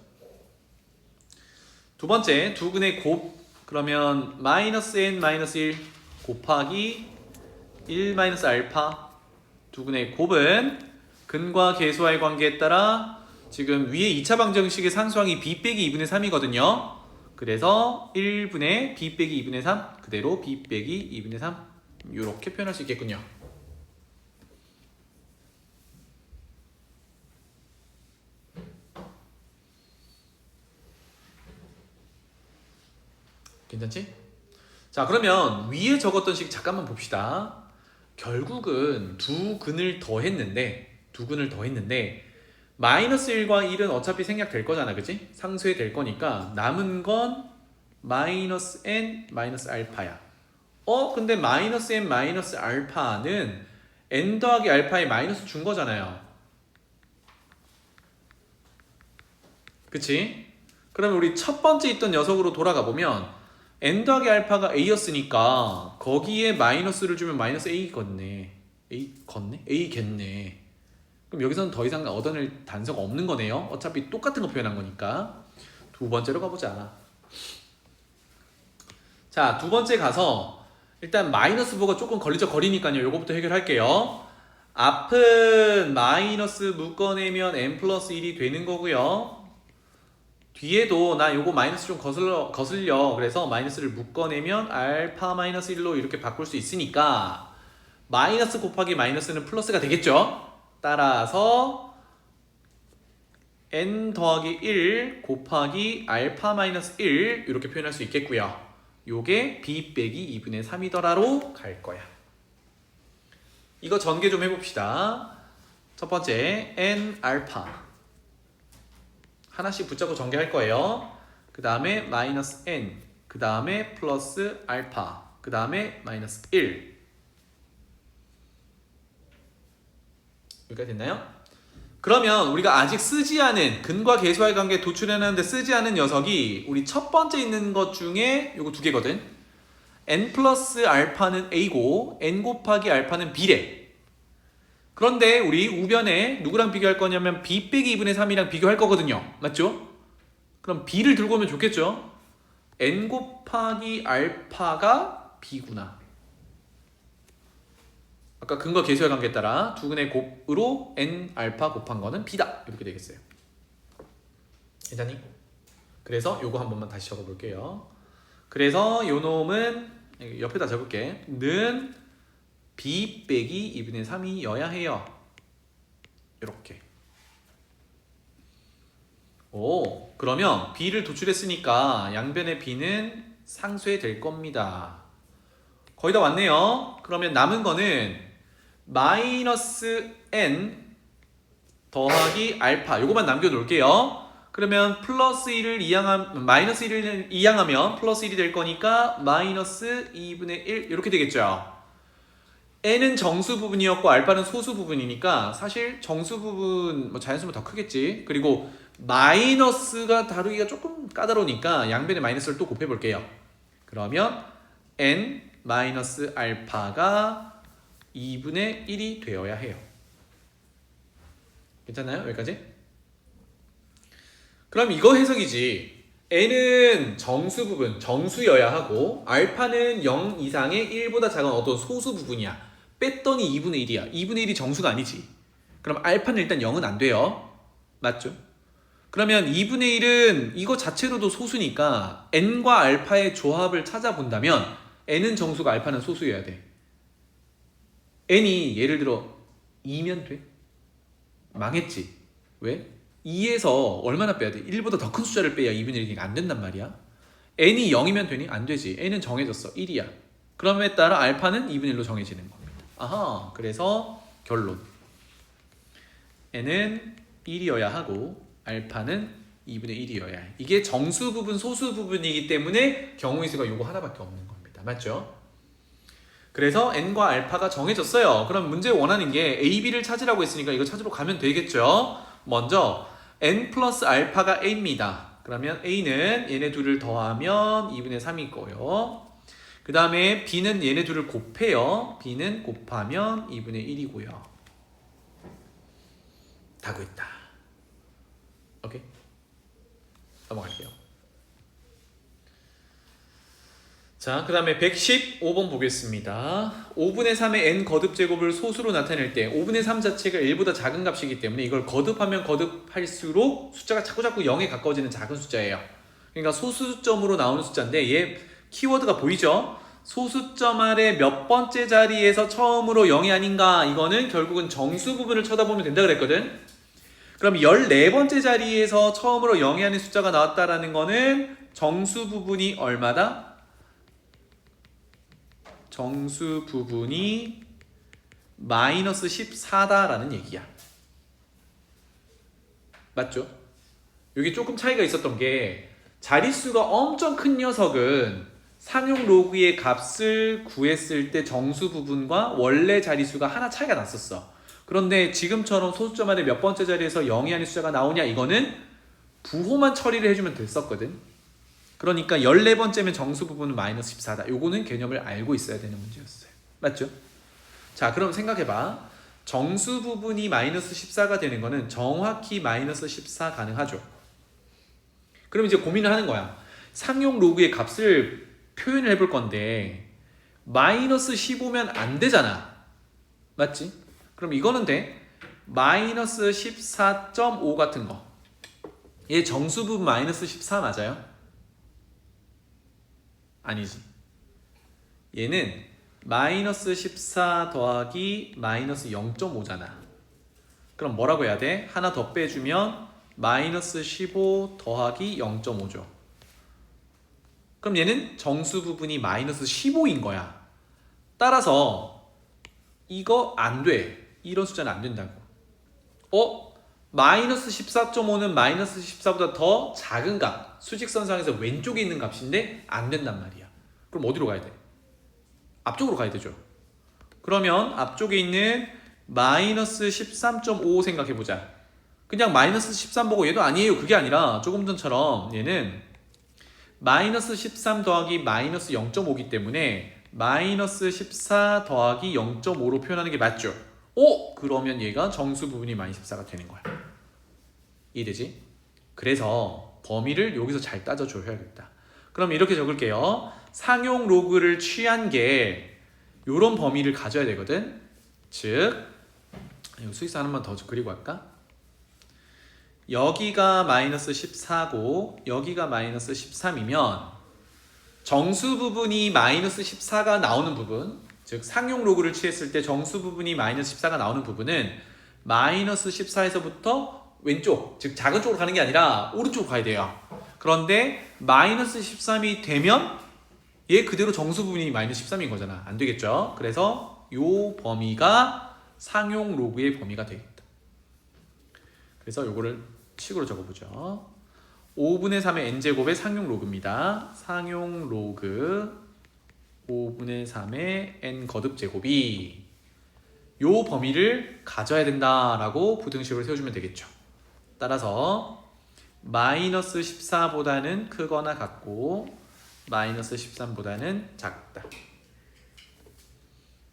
두 번째 두 근의 곱. 그러면 마이너스 n 마이너스 1 곱하기 1 마이너스 알파. 두 근의 곱은 근과 계수와의 관계에 따라 지금 위에 2차 방정식의 상수항이 b 빼기 2분의 3이거든요. 그래서 1분의 b 빼기 2분의 3 그대로 b 빼기 2분의 3 이렇게 표현할 수 있겠군요. 괜찮지? 자, 그러면 위에 적었던 식 잠깐만 봅시다. 결국은 두 근을 더했는데 마이너스 1과 1은 어차피 생략될 거잖아, 그치? 상쇄 될 거니까 남은 건 마이너스 n 마이너스 알파야. 근데 마이너스 n 마이너스 알파는 n 더하기 알파에 마이너스 준 거잖아요. 그치? 그러면 우리 첫 번째 있던 녀석으로 돌아가 보면 n 더하기 알파가 a였으니까 거기에 마이너스를 주면 마이너스 a겠네. a겠네. 그럼 여기서는 더 이상 얻어낼 단서가 없는 거네요. 어차피 똑같은 거 표현한 거니까. 두 번째로 가보자. 자, 두 번째 가서 일단 마이너스 부호가 조금 걸리적거리니까요. 요거부터 해결할게요. 앞은 마이너스 묶어내면 n 플러스 1이 되는 거고요. 뒤에도 나 요거 마이너스 좀 거슬려. 그래서 마이너스를 묶어내면 알파 마이너스 1로 이렇게 바꿀 수 있으니까 마이너스 곱하기 마이너스는 플러스가 되겠죠. 따라서 n 더하기 1 곱하기 알파 마이너스 1 이렇게 표현할 수 있겠고요. 요게 b 빼기 2분의 3이더라로 갈 거야. 이거 전개 좀 해봅시다. 첫 번째 n 알파 하나씩 붙잡고 전개할 거예요. 그 다음에 마이너스 n, 그 다음에 플러스 알파, 그 다음에 마이너스 1. 여기까지 됐나요? 그러면 우리가 아직 쓰지 않은 근과 계수와의 관계 도출해내는데 쓰지 않은 녀석이 우리 첫 번째 있는 것 중에 요거 두 개거든. n 플러스 알파는 a고 n 곱하기 알파는 b래. 그런데 우리 우변에 누구랑 비교할 거냐면 b 빼기 2분의 3이랑 비교할 거거든요. 맞죠? 그럼 b를 들고 오면 좋겠죠? n 곱하기 알파가 b구나. 아까 근과 계수의 관계에 따라 두근의 곱으로 n 알파 곱한 거는 b다. 이렇게 되겠어요. 괜찮니? 그래서 요거 한 번만 다시 적어볼게요. 그래서 요 놈은 옆에다 적을게. 는 b 빼기 2분의 3이여야 해요. 이렇게. 오, 그러면 b를 도출했으니까 양변의 b는 상쇄될 겁니다. 거의 다 왔네요. 그러면 남은 거는 마이너스 n 더하기 알파 요거만 남겨놓을게요. 그러면 플러스 1을 마이너스 1을 이항하면 플러스 1이 될 거니까 마이너스 2분의 1 이렇게 되겠죠. n은 정수 부분이었고 알파는 소수 부분이니까 사실 정수 부분 뭐 자연수면 더 크겠지. 그리고 마이너스가 다루기가 조금 까다로우니까 양변의 마이너스를 또 곱해 볼게요. 그러면 n 마이너스 알파가 2분의 1이 되어야 해요. 괜찮나요? 여기까지? 그럼 이거 해석이지. n은 정수 부분, 정수여야 하고 알파는 0 이상의 1보다 작은 어떤 소수 부분이야. 뺐더니 2분의 1이야. 2분의 1이 정수가 아니지. 그럼 알파는 일단 0은 안 돼요. 맞죠? 그러면 2분의 1은 이거 자체로도 소수니까 n과 알파의 조합을 찾아본다면 n은 정수가 알파는 소수여야 돼. n이 예를 들어 2면 돼? 망했지. 왜? 2에서 얼마나 빼야 돼? 1보다 더 큰 숫자를 빼야 2분의 1이 안 된단 말이야. n이 0이면 되니? 안 되지. n은 정해졌어. 1이야. 그럼에 따라 알파는 2분의 1로 정해지는 겁니다. 아하. 그래서 결론. n은 1이어야 하고 알파는 2분의 1이어야 해. 이게 정수 부분, 소수 부분이기 때문에 경우의 수가 요거 하나밖에 없는 겁니다. 맞죠? 그래서 n과 알파가 정해졌어요. 그럼 문제 원하는 게 a, b를 찾으라고 했으니까 이거 찾으러 가면 되겠죠? 먼저 n 플러스 알파가 a입니다. 그러면 a는 얘네 둘을 더하면 2분의 3일 거예요. 그 다음에 b는 얘네 둘을 곱해요. b는 곱하면 2분의 1이고요. 다 구했다. 오케이? 넘어갈게요. 자, 그 다음에 115번 보겠습니다. 5분의 3의 n 거듭제곱을 소수로 나타낼 때 5분의 3 자체가 1보다 작은 값이기 때문에 이걸 거듭하면 거듭할수록 숫자가 자꾸 0에 가까워지는 작은 숫자예요. 그러니까 소수점으로 나오는 숫자인데 얘 키워드가 보이죠? 소수점 아래 몇 번째 자리에서 처음으로 0이 아닌가. 이거는 결국은 정수 부분을 쳐다보면 된다 그랬거든. 그럼 14번째 자리에서 처음으로 0이 아닌 숫자가 나왔다라는 거는 정수 부분이 얼마다? 정수 부분이 마이너스 14다라는 얘기야. 맞죠? 여기 조금 차이가 있었던 게 자릿수가 엄청 큰 녀석은 상용 로그의 값을 구했을 때 정수 부분과 원래 자릿수가 하나 차이가 났었어. 그런데 지금처럼 소수점 안에 몇 번째 자리에서 0이 아닌 숫자가 나오냐, 이거는 부호만 처리를 해주면 됐었거든. 그러니까 14번째면 정수 부분은 마이너스 14다. 요거는 개념을 알고 있어야 되는 문제였어요. 맞죠? 자, 그럼 생각해봐. 정수 부분이 마이너스 14가 되는 거는 정확히 마이너스 14 가능하죠. 그럼 이제 고민을 하는 거야. 상용 로그의 값을 표현을 해볼 건데 마이너스 15면 안 되잖아. 맞지? 그럼 이거는 돼. 마이너스 14.5 같은 거. 얘 정수부분 마이너스 14 맞아요? 아니지. 얘는 마이너스 14 더하기 마이너스 0.5잖아. 그럼 뭐라고 해야 돼? 하나 더 빼주면 마이너스 15 더하기 0.5죠. 그럼 얘는 정수 부분이 마이너스 15인 거야. 따라서 이거 안 돼. 이런 숫자는 안 된다고. 마이너스 14.5는 마이너스 14보다 더 작은 값. 수직선상에서 왼쪽에 있는 값인데 안 된단 말이야. 그럼 어디로 가야 돼? 앞쪽으로 가야 되죠. 그러면 앞쪽에 있는 마이너스 13.5 생각해보자. 그냥 마이너스 13 보고 얘도 아니에요. 그게 아니라 조금 전처럼 얘는 마이너스 13 더하기 마이너스 0.5기 때문에 마이너스 14 더하기 0.5로 표현하는 게 맞죠? 그러면 얘가 정수 부분이 마이너스 14가 되는 거야. 이해되지? 그래서 범위를 여기서 잘 따져줘야겠다. 그럼 이렇게 적을게요. 상용 로그를 취한 게 요런 범위를 가져야 되거든. 즉 수익사 하나만 더 그리고 할까? 여기가 마이너스 14고 여기가 마이너스 13이면 정수 부분이 마이너스 14가 나오는 부분, 즉 상용 로그를 취했을 때 정수 부분이 마이너스 14가 나오는 부분은 마이너스 14에서부터 왼쪽, 즉 작은 쪽으로 가는 게 아니라 오른쪽으로 가야 돼요. 그런데 마이너스 13이 되면 얘 그대로 정수 부분이 마이너스 13인 거잖아. 안 되겠죠? 그래서 요 범위가 상용 로그의 범위가 되겠다. 그래서 요거를 식으로 적어보죠. 5분의 3의 n제곱의 상용 로그입니다. 상용 로그 5분의 3의 n 거듭 제곱이 요 범위를 가져야 된다라고 부등식으로 세워주면 되겠죠. 따라서 마이너스 14보다는 크거나 같고 마이너스 13보다는 작다.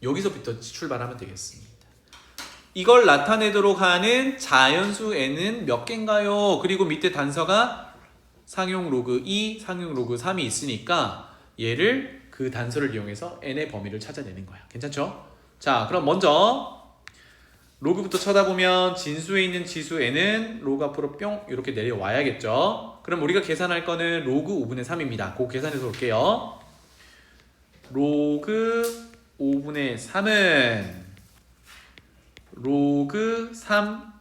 여기서부터 출발하면 되겠습니다. 이걸 나타내도록 하는 자연수 n은 몇 개인가요? 그리고 밑에 단서가 상용 로그 2, 상용 로그 3이 있으니까 얘를 그 단서를 이용해서 n의 범위를 찾아내는 거야. 괜찮죠? 자, 그럼 먼저 로그부터 쳐다보면 진수에 있는 지수 n은 로그 앞으로 뿅 이렇게 내려와야겠죠. 그럼 우리가 계산할 거는 로그 5분의 3입니다. 그거 계산해서 올게요. 로그 5분의 3은 로그 3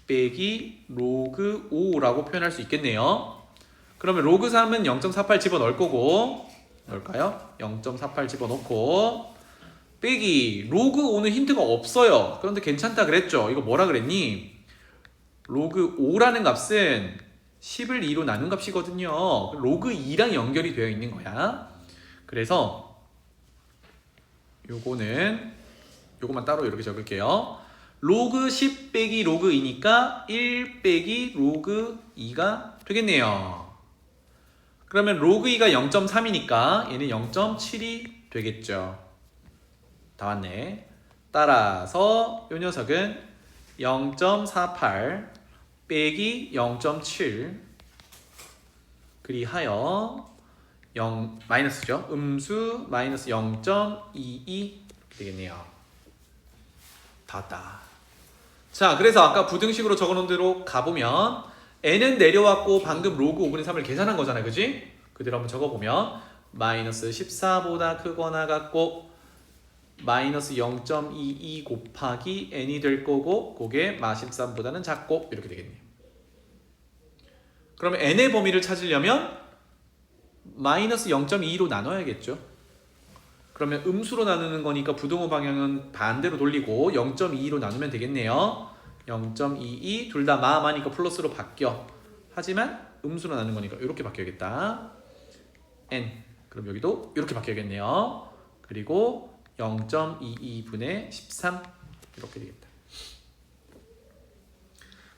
빼기 로그 5라고 표현할 수 있겠네요. 그러면 로그 3은 0.48 집어넣을 거고, 넣을까요? 0.48 집어넣고 빼기 로그 5는 힌트가 없어요. 그런데 괜찮다 그랬죠. 이거 뭐라 그랬니? 로그 5라는 값은 10을 2로 나눈 값이거든요. 로그 2랑 연결이 되어 있는 거야. 그래서 요거만 따로 이렇게 적을게요. 로그 10 빼기 로그 2니까 1 빼기 로그 2가 되겠네요. 그러면 로그 2가 0.3이니까 얘는 0.7이 되겠죠. 다 왔네. 따라서 이 녀석은 0.48 빼기 0.7 그리하여 마이너스죠. 음수 마이너스 0.22 되겠네요. 다 왔다. 자, 그래서 아까 부등식으로 적어놓은 대로 가보면 n은 내려왔고 방금 로그 5분의 3을 계산한 거잖아, 그지? 그대로 한번 적어보면 마이너스 14보다 크거나 같고 마이너스 0.22 곱하기 n이 될 거고 그게 마 13보다는 작고 이렇게 되겠네요. 그러면 n의 범위를 찾으려면 마이너스 0.22로 나눠야겠죠. 그러면 음수로 나누는 거니까 부등호 방향은 반대로 돌리고 0.22로 나누면 되겠네요. 0.22 둘 다 마니까 플러스로 바뀌어. 하지만 음수로 나누는 거니까 이렇게 바뀌어야겠다. n 그럼 여기도 이렇게 바뀌어야겠네요. 그리고 0.22분의 13 이렇게 되겠다.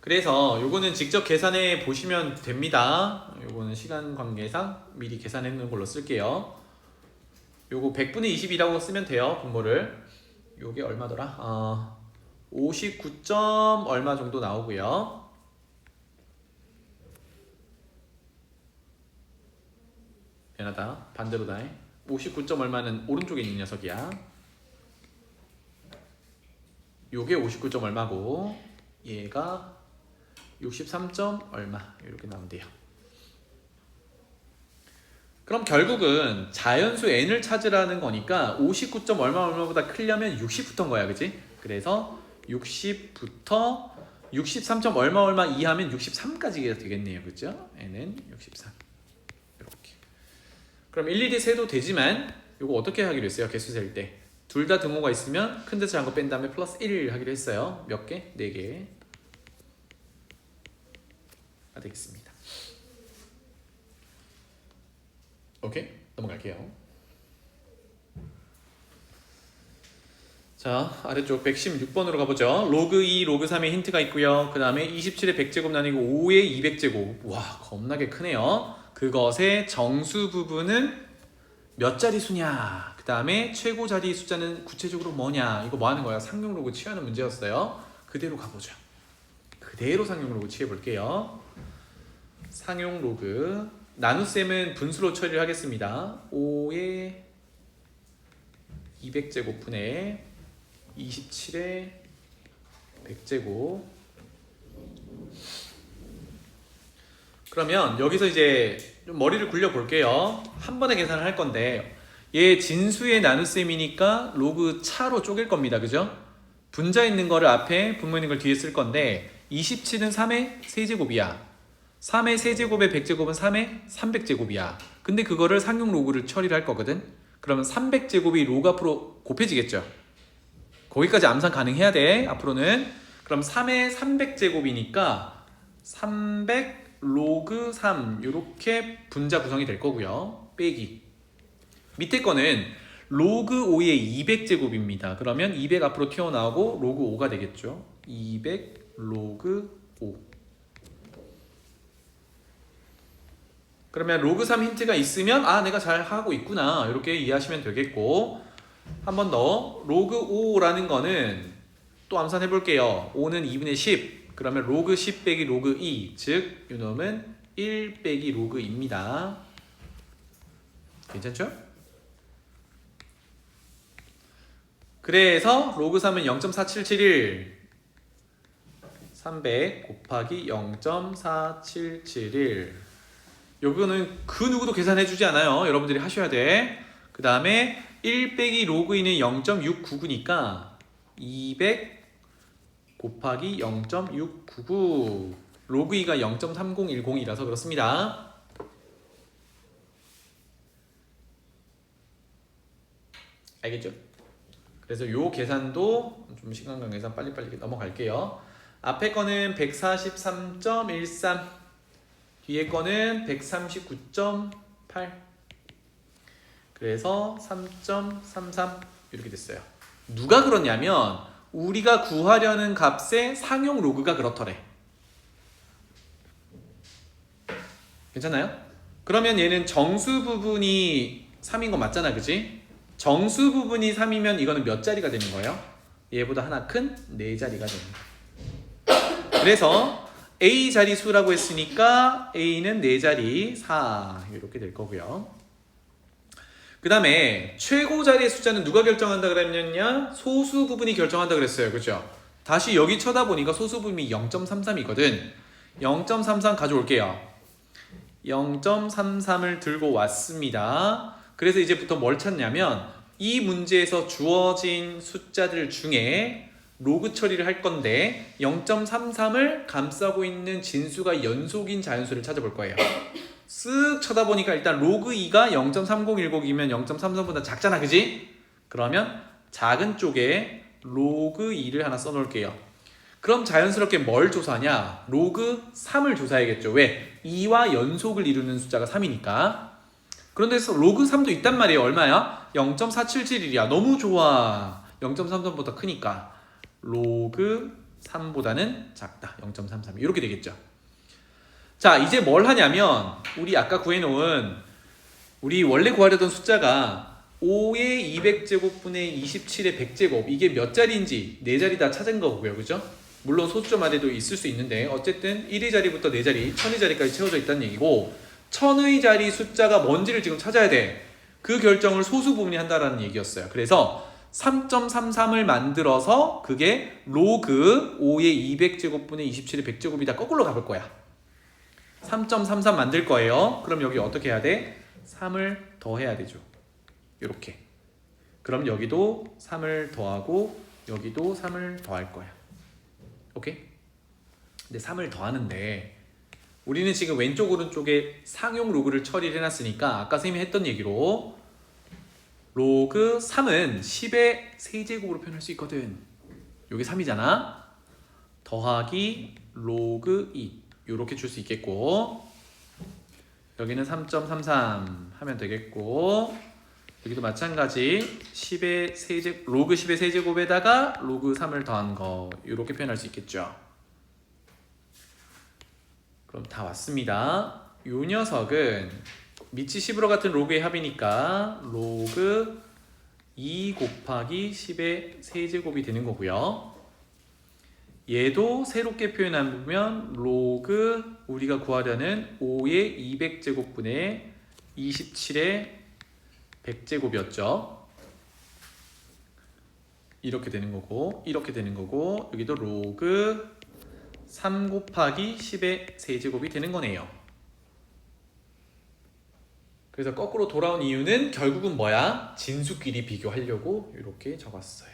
그래서 요거는 직접 계산해 보시면 됩니다. 요거는 시간 관계상 미리 계산해 놓은 걸로 쓸게요. 요거 100분의 20이라고 쓰면 돼요. 분모를. 요게 얼마더라? 59점 얼마 정도 나오고요. 미안하다. 반대로다. 59점 얼마는 오른쪽에 있는 녀석이야. 요게 59점 얼마고 얘가 63점 얼마 이렇게 나온대요. 그럼 결국은 자연수 n을 찾으라는 거니까 59점 얼마보다 크려면 60부터인 거야, 그치? 그래서 60부터 63점 얼마 이하면 63까지 되겠네요, 그죠? n은 63 이렇게. 그럼 일일이 세도 되지만 이거 어떻게 하기로 했어요? 개수 셀 때 둘 다 등호가 있으면 큰 데서 작은 거 뺀 다음에 플러스 1 하기로 했어요. 몇 개? 4개 되겠습니다. 오케이, 넘어갈게요. 자, 아래쪽 116번으로 가보죠. 로그 2, 로그 3의 힌트가 있고요. 그 다음에 27의 100제곱 나누고 5의 200제곱. 와, 겁나게 크네요. 그것의 정수 부분은 몇 자리 수냐. 그 다음에 최고 자리 숫자는 구체적으로 뭐냐. 이거 뭐 하는 거야? 상용 로그 취하는 문제였어요. 그대로 가보죠. 그대로 상용 로그 취해볼게요. 상용 로그 나눗셈은 분수로 처리를 하겠습니다. 5의 200제곱분의 27의 100제곱. 그러면 여기서 이제 좀 머리를 굴려 볼게요. 한 번에 계산을 할 건데 얘 진수의 나눗셈이니까 로그 차로 쪼갤 겁니다. 그죠? 분자 있는 거를 앞에, 분모 있는 걸 뒤에 쓸 건데 27은 3의 세제곱이야. 3의 세제곱의 100제곱은 3의 300제곱이야. 근데 그거를 상용 로그를 처리를 할 거거든. 그러면 300제곱이 로그 앞으로 곱해지겠죠. 거기까지 암산 가능해야 돼, 앞으로는. 그럼 3의 300제곱이니까 300 로그 3 이렇게 분자 구성이 될 거고요. 빼기. 밑에 거는 로그 5의 200제곱입니다. 그러면 200 앞으로 튀어나오고 로그 5가 되겠죠. 200 로그 5. 그러면 로그 3 힌트가 있으면 아, 내가 잘 하고 있구나 이렇게 이해하시면 되겠고, 한 번 더 로그 5라는 거는 또 암산해 볼게요. 5는 2분의 10. 그러면 로그 10 빼기 로그 2, 즉 요놈은 1 빼기 로그 2입니다. 괜찮죠? 그래서 로그 3은 0.4771 300 곱하기 0.4771. 요거는 그 누구도 계산해주지 않아요. 여러분들이 하셔야 돼. 그 다음에 1 빼기 로그 2는 0.699니까 200 곱하기 0.699. 로그 2가 0.3010이라서 그렇습니다. 알겠죠? 그래서 요 계산도 좀 시간 관계상 빨리빨리 넘어갈게요. 앞에 거는 143.13, 뒤에 거는 139.8. 그래서 3.33 이렇게 됐어요. 누가 그러냐면 우리가 구하려는 값의 상용 로그가 그렇더래. 괜찮아요? 그러면 얘는 정수 부분이 3인 거 맞잖아, 그치? 정수 부분이 3이면 이거는 몇 자리가 되는 거예요? 얘보다 하나 큰 4자리가 됩니다. 그래서 A 자리수라고 했으니까 A는 4자리 4 이렇게 될 거고요. 그 다음에 최고 자리의 숫자는 누가 결정한다 그랬냐? 소수 부분이 결정한다 그랬어요. 그죠? 다시 여기 쳐다보니까 소수 부분이 0.33이거든. 0.33 가져올게요. 0.33을 들고 왔습니다. 그래서 이제부터 뭘 찾냐면 이 문제에서 주어진 숫자들 중에 로그 처리를 할 건데 0.33을 감싸고 있는 진수가 연속인 자연수를 찾아볼 거예요. 쓱 쳐다보니까 일단 로그 2가 0.3010이면 0.33보다 작잖아, 그지? 그러면 작은 쪽에 로그 2를 하나 써놓을게요. 그럼 자연스럽게 뭘 조사하냐? 로그 3을 조사해야겠죠. 왜? 2와 연속을 이루는 숫자가 3이니까. 그런데 로그 3도 있단 말이에요. 얼마야? 0.477이야. 너무 좋아. 0.33보다 크니까 로그 3보다는 작다. 0.33 이렇게 되겠죠. 자, 이제 뭘 하냐면 우리 아까 구해놓은 우리 원래 구하려던 숫자가 5의 200제곱분의 27의 100제곱, 이게 몇 자리인지 4자리 다 찾은 거고요. 그죠? 물론 소수점 아래도 있을 수 있는데 어쨌든 1의 자리부터 4자리, 1000의 자리까지 채워져 있다는 얘기고, 1000의 자리 숫자가 뭔지를 지금 찾아야 돼. 그 결정을 소수 부분이 한다라는 얘기였어요. 그래서 3.33을 만들어서 그게 로그 5의 200제곱분의 27의 100제곱이다. 거꾸로 가볼 거야. 3.33 만들 거예요. 그럼 여기 어떻게 해야 돼? 3을 더해야 되죠. 이렇게. 그럼 여기도 3을 더하고 여기도 3을 더할 거야. 오케이? 근데 3을 더하는데 우리는 지금 왼쪽 오른쪽에 상용 로그를 처리를 해놨으니까 아까 선생님이 했던 얘기로 로그 3은 10의 세제곱으로 표현할 수 있거든. 여기 3이잖아. 더하기 로그 2 이렇게 줄 수 있겠고 여기는 3.33 하면 되겠고 여기도 마찬가지 10의 세제 로그 10의 세제곱에다가 로그 3을 더한 거 이렇게 표현할 수 있겠죠. 그럼 다 왔습니다. 이 녀석은 밑이 10으로 같은 로그의 합이니까 로그 2 곱하기 10의 세제곱이 되는 거고요. 얘도 새롭게 표현하면 로그 우리가 구하려는 5의 200제곱분의 27의 100제곱이었죠. 이렇게 되는 거고 이렇게 되는 거고 여기도 로그 3 곱하기 10의 세제곱이 되는 거네요. 그래서 거꾸로 돌아온 이유는 결국은 뭐야? 진수끼리 비교하려고 이렇게 적었어요.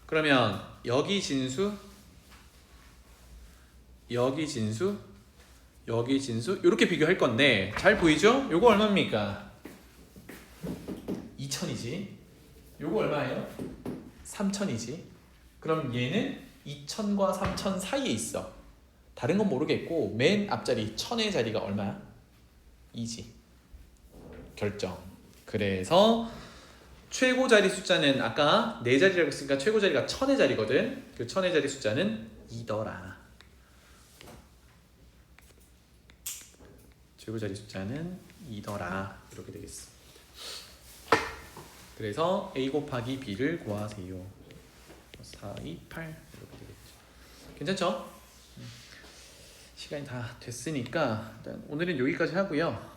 그러면 여기 진수, 여기 진수, 여기 진수 이렇게 비교할 건데 잘 보이죠? 요거 얼마입니까? 2000이지. 요거 얼마예요? 3000이지. 그럼 얘는 2000과 3000 사이에 있어. 다른 건 모르겠고 맨 앞자리 1000의 자리가 얼마야? 2지. 결정. 그래서 최고 자리 숫자는 아까 4자리라고 했으니까 최고 자리가 1000의 자리거든. 그 1000의 자리 숫자는 2더라. 최고 자리 숫자는 2더라. 이렇게 되겠습니다. 그래서 A 곱하기 B를 구하세요. 4, 2, 8 이렇게 되겠죠. 괜찮죠? 시간이 다 됐으니까 일단 오늘은 여기까지 하고요.